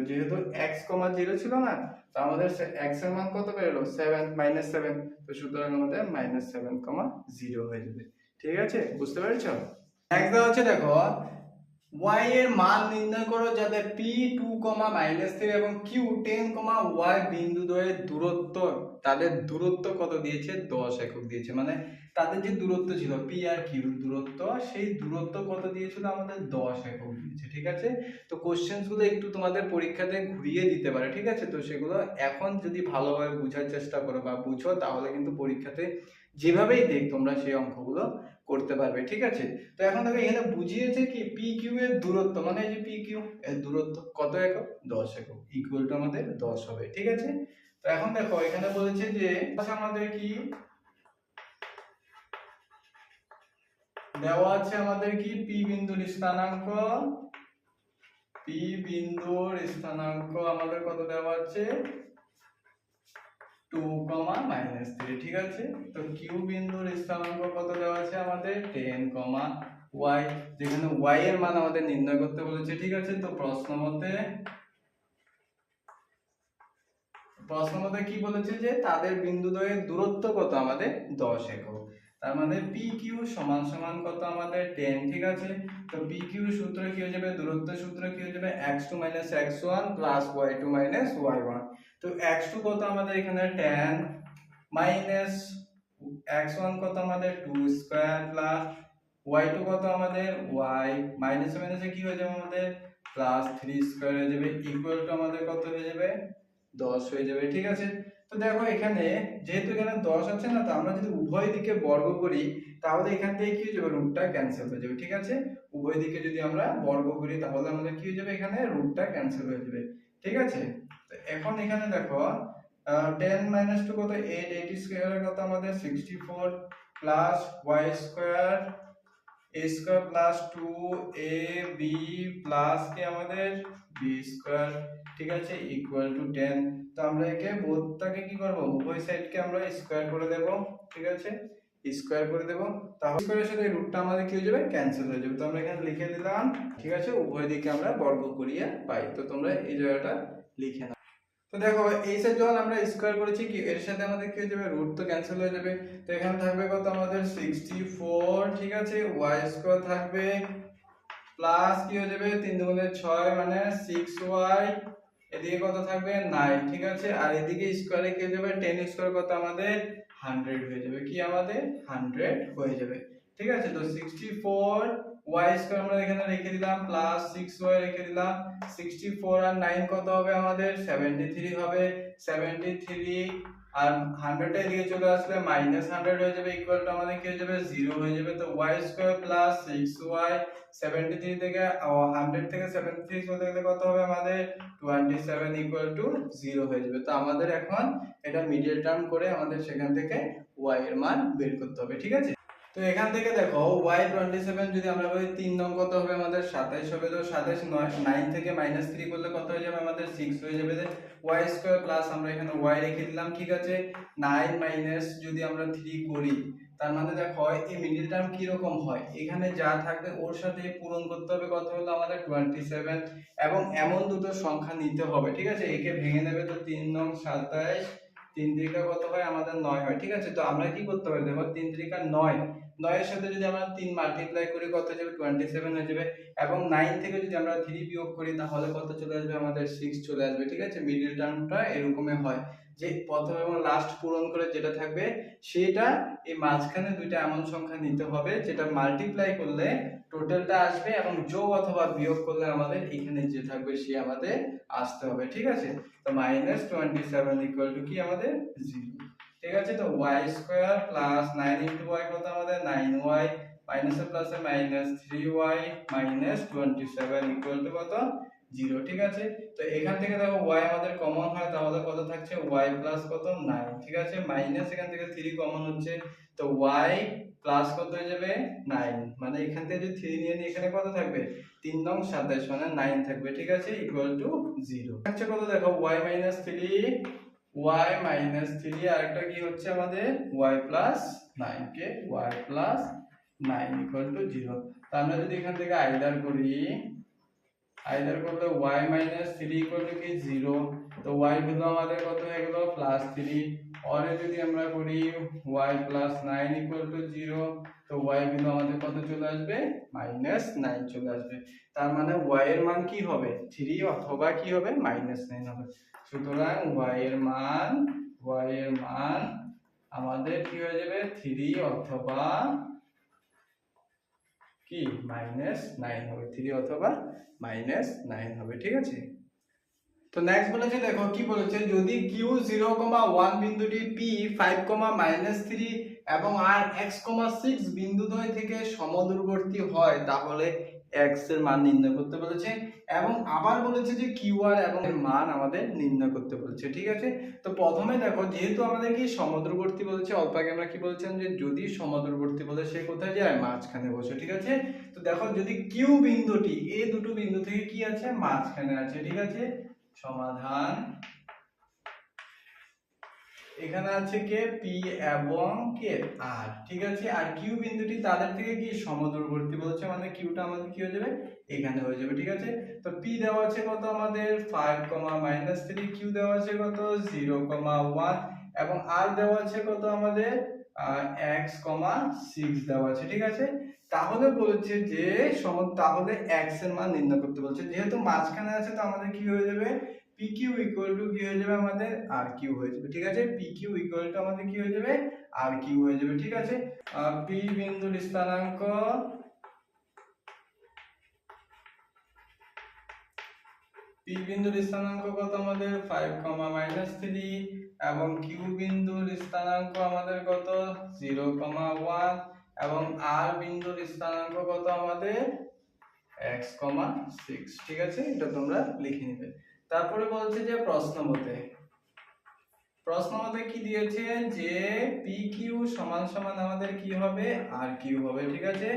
S1: যেহেতু x, 0 ছিল না, তো আমাদের x এর মান কত বেরোলো 7 -7, তো সুতরাং আমাদের -7, 0 হয়ে যাবে, ঠিক আছে। বুঝতে পেরেছো। নেক্সট দেওয়া হচ্ছে দেখো y এর মান নির্ণয় করো যাতে p 2, -3 এবং q 10, y বিন্দুদ্বয়ের দূরত্ব, তাদের দূরত্ব কত দিয়েছে 10 একক দিয়েছে, মানে তাদের যে দূরত্ব ছিল p আর q দূরত্ব, সেই দূরত্ব কত দিয়েছিল আমাদের 10 একক দিয়েছে, ঠিক আছে। তো কোশ্চেনস গুলো একটু তোমাদের পরীক্ষাতে ঘুরিয়ে দিতে পারে, ঠিক আছে। তো সেগুলো এখন যদি ভালোভাবে বোঝার চেষ্টা করো বা বুঝো তাহলে কিন্তু পরীক্ষাতে যেভাবেই দেখ তোমরা সেই অঙ্কগুলো করতে পারবে, ঠিক আছে। তো এখন দেখো এখানে বুঝিয়েছে কি পি কিউ এর দূরত্ব, মানে এই যে পি কিউ এর দূরত্ব কত একক 10 একক ইকুয়াল টু আমাদের 10 হবে, ঠিক আছে। তো এখন দেখো এখানে বলেছে যে আমাদের কি দেওয়া আছে আমাদের কি পি বিন্দুর স্থানাঙ্ক, পি বিন্দুর স্থানাঙ্ক আমাদের কত দেওয়া আছে 2, -3, ঠিক আছে। তো কিউ বিন্দুর স্থানাঙ্ক কত দেওয়া আছে আমাদের 10, y, যেখানে y এর মান আমাদের নির্ণয় করতে বলেছে, ঠিক আছে। তো প্রশ্ন মতে কি বলেছে যে তাদের বিন্দুদ্বয়ের দূরত্ব কত আমাদের 10 একক। তার মানে PQ সমান সমান কত আমাদের 10, ঠিক আছে। তো PQ সূত্র কি হয়ে যাবে, দূরত্ব সূত্র কি হয়ে যাবে x2 - x1 y2 - y1। তো x2 কত আমাদের এখানে 10 মাইনাস x1 কত আমাদের 2 স্কয়ার প্লাস y2 কত আমাদের y, মাইনাসে মাইনাসে কি হয়ে যাবে আমাদের প্লাস 3 স্কয়ার হয়ে যাবে, ইকুয়াল টু আমাদের কত হয়ে যাবে 10 হয়ে যাবে, ঠিক আছে। তো দেখো এখানে যেহেতু এখানে 10 আছে না, তো আমরা যদি উভয় দিকে বর্গ করি তাহলে এখান থেকে কি হয়ে যাবে রুটটা ক্যান্সেল হয়ে যাবে, ঠিক আছে। উভয় দিকে যদি আমরা বর্গ করি তাহলে আমাদের কি হয়ে যাবে এখানে রুটটা ক্যান্সেল হয়ে যাবে, ঠিক আছে। তো এখন এখানে দেখো 10 - 2 কত 8, 8 স্কয়ার কত আমাদের 64 plus y square a square plus 2ab plus কি আমাদের b স্কয়ার, ঠিক আছে, ইকুয়াল টু 10। তো আমরা একে বোধটাকে কি করব, উভয় সাইডকে আমরা স্কয়ার করে দেব, ঠিক আছে, স্কয়ার করে দেব। তাহলে স্কয়ারের সাথে রুটটা আমাদের কি হয়ে যাবে ক্যান্সেল হয়ে যাবে। তো আমরা এখানে লিখে দিলাম, ঠিক আছে, উভয় দিকে আমরা বর্গ করিয়া পাই। তো তোমরা এই জায়গাটা লিখে নাও। তো দেখো এই সাইড যখন আমরা স্কয়ার করেছি কি এর সাথে আমাদের কি হয়ে যাবে রুট তো ক্যান্সেল হয়ে যাবে। তো এখানে থাকবে কত আমাদের 64, ঠিক আছে, y স্কয়ার থাকবে প্লাস কি হয়ে যাবে 3 দুগুণে 6 মানে 6y, এদিকে কত থাকবে 9, ঠিক আছে। আর এদিকে স্কয়ারে কি হয়ে যাবে 10 স্কয়ার কত আমাদের 100 হয়ে যাবে, কি আমাদের 100 হয়ে যাবে, ঠিক আছে। তো 64 y স্কয়ার আমরা এখানে রেখে দিলাম প্লাস 6y রেখে দিলাম, 64 আর 9 কত হবে আমাদের 73 হবে, 73 আর 100 এদিকে চলে আসলে -100 হয়ে যাবে, ইকুয়াল টু আমাদের কি হয়ে যাবে 0 হয়ে যাবে। তো y স্কয়ার প্লাস 6y 73 থেকে 100 থেকে 73 চলে গেলে কত হবে আমাদের 27 ইকুয়াল টু 0 হয়ে যাবে। তো আমাদের এখন এটা মিডল টার্ম করে আমাদের সেখান থেকে y এর মান বের করতে হবে, ঠিক আছে। তো এখান থেকে দেখো y 27 যদি আমরা বলি 3 নং কত হবে আমাদের 27 হবে। তো 27 9 থেকে -3 করলে কত হয়ে যাবে আমাদের 6 হয়ে যাবে। y স্কয়ার প্লাস আমরা এখানে y রেখে দিলাম, ঠিক আছে। 9 মাইনাস যদি আমরা 3 করি তার মানে দেখো এই মিডল টার্ম কি রকম হয়, এখানে যা থাকবে ওর সাথে পূরণ করতে হবে, কত হলো আমাদের 27, এবং এমন দুটো সংখ্যা নিতে হবে, ঠিক আছে। একে ভেঙে নেবে, তো 3 নং 27, 3 3 কত হয় আমাদের 9 হয়, ঠিক আছে। তো আমরা কি করতে পারি দেখো 3 3 9, 9 এর সাথে যদি আমরা 3 মাল্টিপ্লাই করি কত হয়ে যাবে 27 হয়ে যাবে, এবং 9 থেকে যদি আমরা 3 বিয়োগ করি তাহলে কত চলে আসবে আমাদের 6 চলে আসবে, ঠিক আছে। মিডল টার্মটা এরকমই হয় যে প্রথম এবং লাস্ট পূরণ করে যেটা থাকবে সেটা এই মাঝখানে দুইটা এমন সংখ্যা নিতে হবে যেটা মাল্টিপ্লাই করলে টোটালটা আসবে, এবং যোগ অথবা বিয়োগ করলে আমাদের এখানে যে থাকবে সে আমাদের আসতে হবে, ঠিক আছে। তো -27 ইকুয়াল টু কি আমাদের 0, ঠিক আছে। তো y square plus 9 into y কত আমাদের 9y, মাইনাসে প্লাসে -3y -27 ইকুয়াল টু কত 0, ঠিক আছে। তো এখান থেকে দেখো y আমাদের কমন হয় তাহলে কত থাকছে y প্লাস কত 9, ঠিক আছে, মাইনাস এখান থেকে 3 কমন হচ্ছে, তো y প্লাস কত হয়ে যাবে 9, মানে এখান থেকে যদি 3 নিয়ে নিই এখানে কত থাকবে 3 নং 27 মানে 9 থাকবে, ঠিক আছে, ইকুয়াল টু 0। আচ্ছা কত দেখো y -3 আর একটা কি হচ্ছে আমাদের y plus 9 K y plus 9 equal to 0। তো আমরা যদি এখান থেকে আইডার করলে y -3 ইকুয়াল টু কি 0, তো y ভ্যালু আমাদের কত হয়ে গেল +3, অরে যদি আমরা করি y প্লাস 9 ইকুয়াল টু 0, তো y ভ্যালু আমাদের কত চলে আসবে -9 চলে আসবে। তার মানে y এর মান কি হবে 3 অথবা কি হবে -9 হবে। সুতরাং y এর মান আমাদের কি হয়ে যাবে 3 অথবা কি -9 হবে, 3 অথবা -9 হবে, ঠিক আছে। তো নেক্সট বলেছে দেখো কি বলেছে, যদি q 0,1 বিন্দুটি p 5,-3 এবং r x,6 বিন্দুদ্বয় থেকে সমদূরবর্তী হয় তাহলে এক্স এর মান নির্ণয় করতে বলেছে এবং আবার বলেছে যে কিউ আর এবং এর মান আমাদের নির্ণয় করতে বলেছে। ঠিক আছে, তো প্রথমে দেখো যেহেতু আমাদের কি সমুদ্রবর্তী বলেছে, অল্প আগে আমরা কি বলেছিলাম যে যদি সমুদ্রবর্তী বলে সে কোথায় যায়, মাঝখানে বসে। ঠিক আছে, তো দেখো যদি কিউ বিন্দুটি এই দুটো বিন্দু থেকে কি আছে, মাঝখানে আছে। ঠিক আছে, সমাধান এখানে আছে কে, পি এবং কে আর। ঠিক আছে, আর কিউ বিন্দুটি তাদের থেকে কি সমদূরবর্তী বলছে, মানে কিউটা আমাদের কি হয়ে যাবে, এখানে হয়ে যাবে। ঠিক আছে, তো পি দেওয়া আছে কত আমাদের 5,-3, কিউ দেওয়া আছে কত 0,1 এবং আর দেওয়া আছে কত আমাদের x,6 দেওয়া আছে। ঠিক আছে, তাহলে বলেছে যে তাহলে x এর মান নির্ণয় করতে বলছে। যেহেতু মাঝখানে আছে তো আমাদের কি হয়ে যাবে, PQ ইকুয়াল টু কি হয়ে যাবে আমাদের RQ হয়ে যাবে। ঠিক আছে, PQ ইকুয়াল টু আমাদের কি হয়ে যাবে, RQ হয়ে যাবে। ঠিক আছে, P বিন্দুর স্থানাঙ্ক কত আমাদের 5,-3 এবং Q বিন্দুর স্থানাঙ্ক আমাদের কত 0,1 এবং R বিন্দুর স্থানাঙ্ক কত আমাদের x,6। ঠিক আছে, এটা তোমরা লিখে নিবে। তারপরে বলছে যে প্রশ্ন মতে কি দিয়েছে যে PQ সমান সমান আমাদের কি হবে, RQ হবে। ঠিক আছে,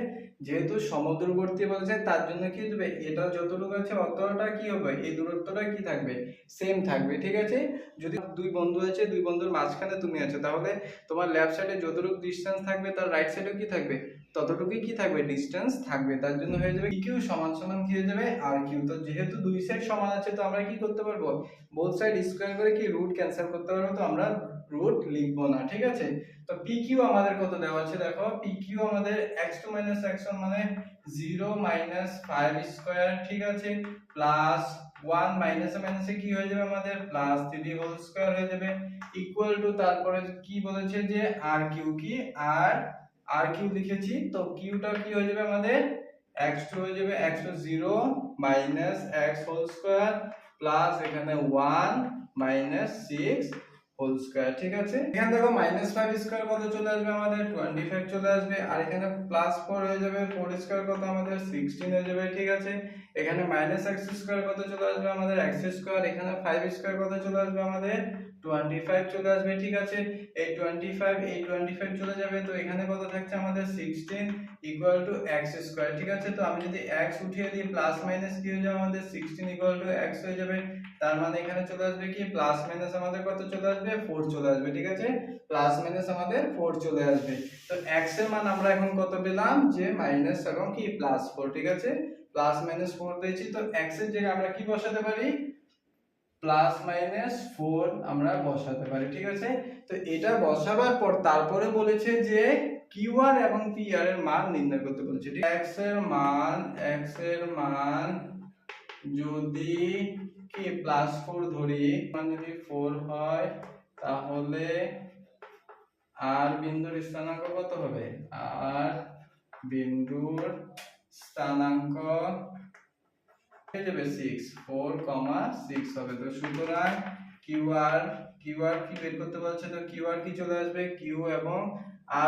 S1: যেহেতু সমদূরবর্তী বলছে তার জন্য কি হবে, এটা যতটুকু আছে অতটা কি হবে, এই দূরত্বটা কি থাকবে, সেম থাকবে। ঠিক আছে, যদি দুই বন্ধু আছে, দুই বন্ধুর মাঝখানে তুমি আছো, তাহলে তোমার লেফট সাইডে যতটুকু ডিসটেন্স থাকবে তার রাইট সাইডে কি থাকবে, ততটুকুই কি থাকবে, ডিসটেন্স থাকবে। তার জন্য হয়ে যাবে PQ সমান সমান কি হয়ে যাবে, RQ। তো যেহেতু দুই সাইড সমান আছে তো আমরা কি করতে পারবো, বোথ সাইড স্কয়ার করে কি রুট ক্যান্সেল করতে পারবো, তো আমরা রুট লিখবো না। ঠিক আছে, তো PQ আমাদের কত দেওয়া আছে, দেখো PQ আমাদের x2 - x1 মানে 0 - 5 স্কয়ার। ঠিক আছে, প্লাস 1 মাইনাসে মাইনাসে কি হয়ে যাবে আমাদের প্লাস 3 হোল স্কয়ার হয়ে যাবে ইকুয়াল টু, তারপরে কি বলেছে যে RQ কি RQ লিখেছি, তো কিউটা কি হয়ে যাবে আমাদের x2 হয়ে যাবে x2 0 - x whole square plus এখানে 1 - 6 হোল স্কয়ার। ঠিক আছে, এখানে দেখো -5 স্কয়ার কত চলে আসবে আমাদের 25 চলে আসবে, আর এখানে +4 হয়ে যাবে, 4 স্কয়ার কত আমাদের 16 হয়ে যাবে। ঠিক আছে, এখানে -x স্কয়ার কত চলে আসবে আমাদের x স্কয়ার, এখানে 5 স্কয়ার কত চলে আসবে আমাদের 25 চলে আসবে। ঠিক আছে, এই 25 চলে যাবে, তো এখানে কত থাকছে আমাদের 16 ইকুয়াল টু x স্কয়ার। ঠিক আছে, তো আমি যদি x উঠিয়ে দিই প্লাস মাইনাস কি হয়ে যাবে আমাদের 16 ইকুয়াল টু x হয়ে যাবে, তার মানে এখানে চলে আসবে কি প্লাস মাইনাস আমাদের কত চলে আসবে 4 চলে আসবে। ঠিক আছে, প্লাস মাইনাস আমাদের 4 চলে আসবে। তো x এর মান আমরা এখন কত পেলাম, যে মাইনাস এবং কি প্লাস 4। ঠিক আছে, প্লাস মাইনাস 4 পেয়েছি, তো x এর জায়গায় আমরা কি বসাতে পারি, প্লাস মাইনাস 4 আমরা বসাতে পারি। ঠিক আছে, তো এটা বসাবার পর তারপরে বলেছে যে QR এবং PR এর মান নির্ণয় করতে বলেছে। x এর মান যদি কি +4 ধরি, মানে যদি 4 হয় তাহলে আর বিন্দুর স্থানাঙ্ক কত হবে, আর বিন্দুর স্থানাঙ্ক হয়ে যাবে 6 4,6 হবে। তো সুতরাং QR কি বের করতে বলছে, তো QR কি চলে আসবে, Q এবং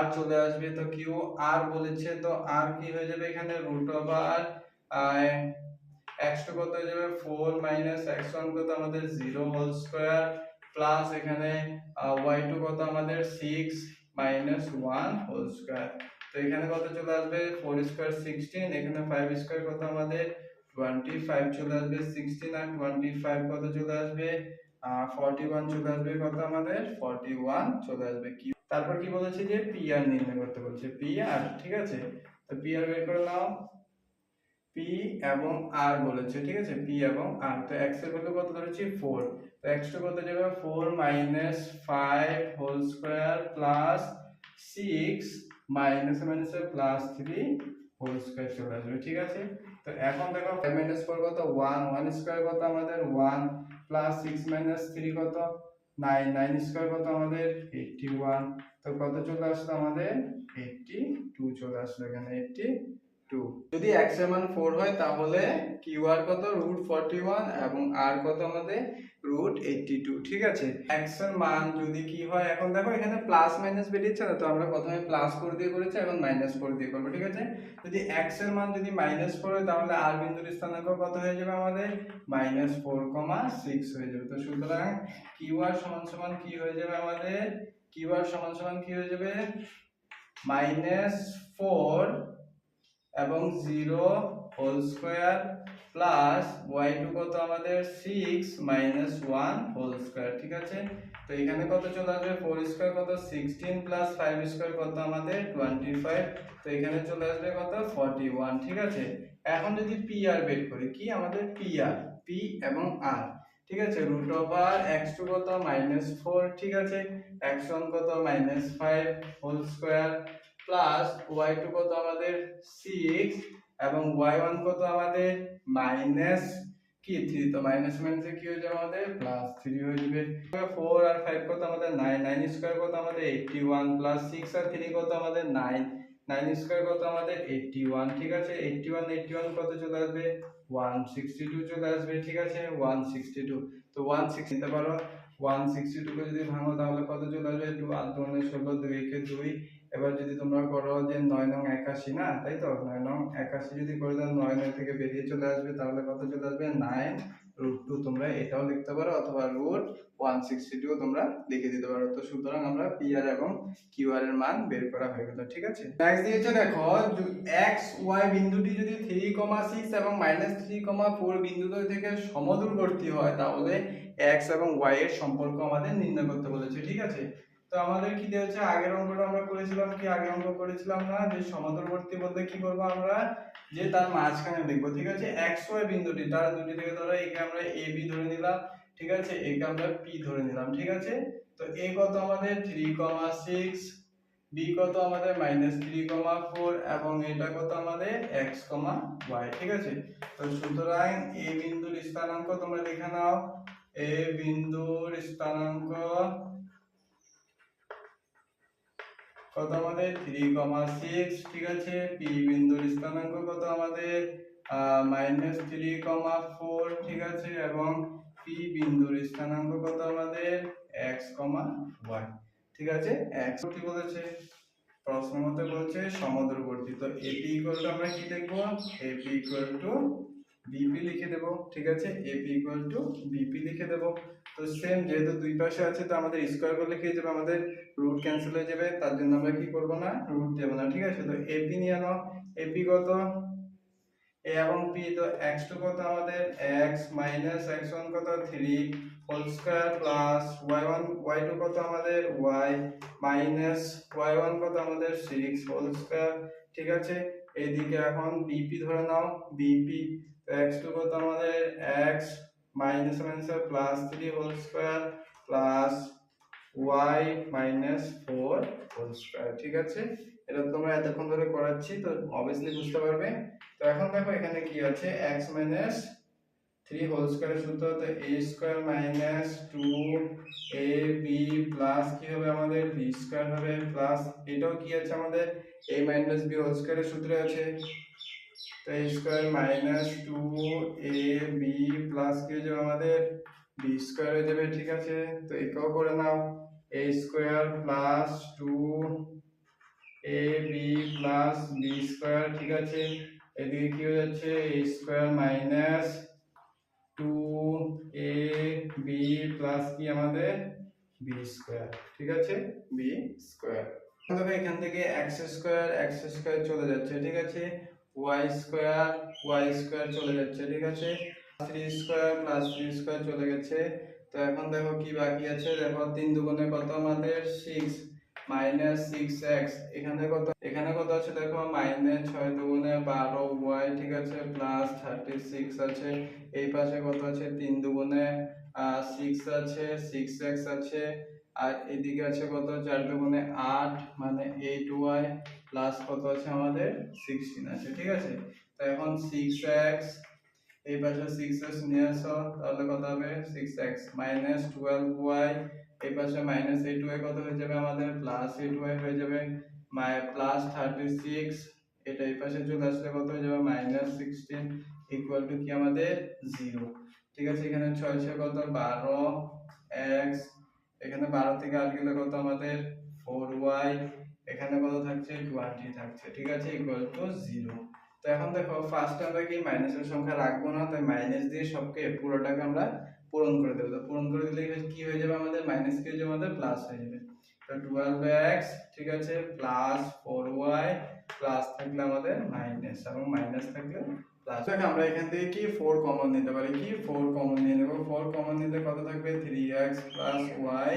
S1: R চলে আসবে। তো QR বলেছে, তো R কি হয়ে যাবে এখানে √r x2 কত হয়ে যাবে 4 - x1 কত আমাদের 0 হোল স্কয়ার প্লাস এখানে y2 কত আমাদের 6 - 1 হোল স্কয়ার। তো এখানে কত চলে আসবে 4 স্কয়ার 16, এখানে 5 স্কয়ার কত আমাদের 25 চলে আসবে, 16 আর 25 কত চলে আসবে 41 চলে আসবে, কত আমাদের 41 চলে আসবে। কি তারপর কি বলেছে যে PR নির্ণয় করতে বলছে, PR। ঠিক আছে, তো PR বের করে নাও, P এবং R বলেছে। ঠিক আছে, P এবং R। তো x এর ভ্যালু কত ধরেছি 4, তো x2 কত যাবে 4 - 5 হোল স্কয়ার প্লাস 6 মাইনাস মাইনাসে প্লাস 3 হোল স্কয়ার চলে আসবে। ঠিক আছে, তো এখন দেখো 5 - 4 কত 1 1 স্কয়ার কত আমাদের 1 প্লাস 6 - 3 কত 9 9 স্কয়ার কত আমাদের 81, তো কত চলে আসলো আমাদের 82 চলে আসলো এখানে 82। যদি x এর মান 4 হয় তাহলে QR কত √41 এবং R কত আমাদের √82, ঠিক আছে। x এর মান যদি কি হয়, এখন দেখো এখানে প্লাস মাইনাস বেরিয়েছে না, তো আমরা প্রথমে +4 দিয়ে করেছি, এখন -4 দিয়ে করব, ঠিক আছে। যদি x এর মান যদি -4 হয়, তাহলে r বিন্দুর স্থানাঙ্ক কত হয়ে যাবে আমাদের? -4,6 হয়ে যাবে। তো সুতরাং qr সমান সমান কি হয়ে যাবে আমাদের? qr সমান সমান কি হয়ে যাবে? -4 এবং 0 হোল স্কয়ার প্লাস y2 কত আমাদের? 6 - 1 হোল স্কয়ার, ঠিক আছে। তো এখানে কত চলে আসবে? 4 স্কয়ার কত? 16 প্লাস 5 স্কয়ার কত আমাদের? 25। তো এখানে চলে আসবে কত? 41, ঠিক আছে। এখন যদি পি আর বের করি, কি আমাদের পি আর, পি এবং আর, ঠিক আছে। √x2 কত? -4, ঠিক আছে। x1 কত? -5 হোল স্কয়ার প্লাস y2 কত আমাদের? 6 এবং y1 কত আমাদের? মাইনাস কি 3, তো মাইনাস মাইনাসে কি হয়ে যাবে আমাদের? +3 হয়ে যাবে। 4 আর 5 কত আমাদের? 9, 9 স্কয়ার কত আমাদের? 81 প্লাস 6 আর 3 কত আমাদের? 9, 9 স্কয়ার কত আমাদের? 81, ঠিক আছে। 81 81 কত চলে আসবে? 162 চলে আসবে, ঠিক আছে। 162, তো 160 নিতে পারো। 162 কে যদি ভাঙো তাহলে কত চলে আসবে? 2 আর 2 16, 2 কে 2। এবার যদি তোমরা করো যে 9 নং 81 না, তাই তো 9 নং 81 যদি করে দাও, 9 9 থেকে বেরিয়ে চলে আসবে, তাহলে কত চলে আসবে? 9√2। তোমরা এটাও লিখতে পারো, অথবা √162 তোমরা লিখে দিতে পারো। তো সুতরাং আমরা পি আর এবং কিউ আর এর মান বের করা হয়ে গেল, ঠিক আছে। নেক্সট দিয়েছে দেখো, x y বিন্দুটি যদি 3,6 এবং -3,4 বিন্দু থেকে সমদূরবর্তী হয়, তাহলে x এবং y এর সম্পর্ক আমাদের নির্ণয় করতে বলেছে, ঠিক আছে। তো আমাদের কি দিয়েছে? আগের অঙ্কটা আমরা করেছিলাম কি? আগের অঙ্ক করেছিলাম না যে সমদূরবর্তী বলতে কি করব আমরা? যে তার মাঝখানে লিখবো, ঠিক আছে। x y বিন্দুটি, তার দুটি থেকে ধরো, একে আমরা a b ধরে নিলাম, ঠিক আছে, একে আমরা p ধরে নিলাম, ঠিক আছে। তো a কত আমাদের? 3,6, b কত আমাদের? -3,4 এবং এটা কত আমাদের? x, y, ঠিক আছে। তো সুতরাং a বিন্দুর স্থানাঙ্ক তোমরা লিখে নাও। a বিন্দুর স্থানাঙ্ক কত আমাদের? 3,6, ঠিক আছে। p বিন্দুর স্থানাঙ্ক কত আমাদের? -3,4, ঠিক আছে। এবং p বিন্দুর স্থানাঙ্ক কত আমাদের? x, y, ঠিক আছে। x কি বলেছে? প্রশ্ন মতে বলছে সমদূরবর্তী। তো AP ইকুয়াল টু আমরা কি লিখবো? AP ইকুয়াল টু BP লিখে দেব, ঠিক আছে। AP ইকুয়াল টু BP লিখে দেব। তো সেম, যেহেতু দুই পাশে আছে, তো আমাদের স্কয়ার করলে কি হয়ে যাবে? আমাদের রুট ক্যান্সেল হয়ে যাবে, তার জন্য আমরা কি করব না? রুট দেব না, ঠিক আছে। তো AP নিয়ে নাও। AP কত? a এবং p, তো x2 কত আমাদের? x মাইনাস x1 কত? 3 হোল স্কয়ার প্লাস y2 কত আমাদের? y মাইনাস y1 কত আমাদের? 6 হোল স্কয়ার, ঠিক আছে। এইদিকে এখন bp ধরে নাও, bp, তো x2 কত আমাদের? x minus minus plus 3 whole square plus y minus 4 whole square, ঠিক আছে। এটা তোমরা এতক্ষণ ধরে করাচ্ছি, তো অবভিয়াসলি বুঝতে পারবে। তো এখন দেখো এখানে কি আছে? x মাইনাস 3 হোল স্কয়ারের সূত্র, তো a square minus 2ab plus কি হবে আমাদের? b স্কয়ার হবে, প্লাস এটাও কি আছে আমাদের? a মাইনাস b হোল স্কয়ারের সূত্রে আছে, তো a square minus 2ab plus কি হয়ে যাবে আমাদের? b স্কয়ার হয়ে যাবে, ঠিক আছে। তো এটাও করে নাও, a square plus 2ab plus b square, ঠিক আছে। এদিকে কি হয়ে যাচ্ছে? a square minus 2ab plus কি আমাদের? b স্কয়ার, ঠিক আছে, b স্কয়ার। দেখো এখান থেকে x স্কয়ার চলে যাচ্ছে, ঠিক আছে। y স্কয়ার চলে যাচ্ছে, ঠিক আছে। 3 স্কয়ার প্লাস 3 স্কয়ার চলে গেছে। তো এখন দেখো কি বাকি আছে? দেখো 3 দুগুণে কত আমাদের? 6 মাইনাস 6x, এখানে কত আছে? দেখো মাইনাস 6 দুগুণে 12y, ঠিক আছে, প্লাস 36 আছে। এই পাশে কত আছে? 3 দুগুণে 6 আছে, 6x আছে। আর এদিকে আছে কত? 4 দুগুণে 8 মানে 8y প্লাস কত আছে আমাদের? 16 আছে, ঠিক আছে। তো এখন 6x, এই পাশে 6x নিয়ে আসো, তাহলে কত হবে? 6x মাইনাস 12y, এই পাশে মাইনাস 8y কত হয়ে যাবে আমাদের? প্লাস 8y হয়ে যাবে, প্লাস 36, এটা এই পাশে চলে আসলে কত হয়ে যাবে? মাইনাস 16 ইকুয়াল টু কি আমাদের? 0। ঠিক আছে, এখানে 6 6 কত 12 x, এখানে 12 থেকে 8 গেলে কত আমাদের 4y, এখানে কত থাকছে 20 থাকছে, ঠিক আছে, ইকুয়াল টু 0। তো এখন দেখো ফার্স্ট আমরা কি মাইনাসের সংখ্যা রাখবো না, তাই মাইনাস দিয়ে সবকে পুরোটাকে আমরা পূরণ করে দেবো। তো পূরণ করে দিলে কি হয়ে যাবে আমাদের, মাইনাস কি হয়ে যাবে আমাদের, প্লাস হয়ে যাবে। তো 12x, ঠিক আছে, প্লাস 4y, প্লাস থাকলে আমাদের মাইনাস, এবং মাইনাস থাকলে প্লাস। দেখো আমরা এখান থেকে কি 4 কমন নিতে পারি, কি 4 কমন নিয়ে নেব। 4 কমন নিতে কত থাকবে, 3x প্লাস y,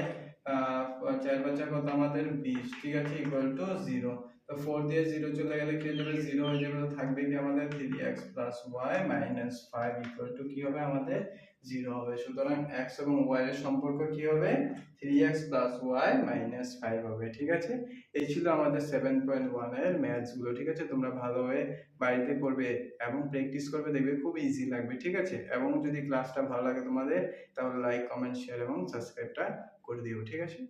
S1: 4 5 কত আমাদের 20, ঠিক আছে, ইকুয়াল টু 0। তো 4 দিয়ে 0 চলে গেলে কি হয়ে যাবে, 0 হয়ে যাবে। তো থাকবে কি আমাদের 3x plus y minus 5 equal to কি হবে আমাদের 0 হবে। সুতরাং x এবং y এর সম্পর্ক কি হবে, 3x প্লাস y মাইনাস 5 হবে, ঠিক আছে। এই ছিল আমাদের 7.1 এর ম্যাথস গুলো, ঠিক আছে। তোমরা ভালোভাবে বাড়িতে করবে এবং প্র্যাকটিস করবে, দেখবে খুব ইজি লাগবে, ঠিক আছে। এবং যদি ক্লাসটা ভালো লাগে তোমাদের, তাহলে লাইক কমেন্ট শেয়ার এবং সাবস্ক্রাইবটা করে দিও, ঠিক আছে।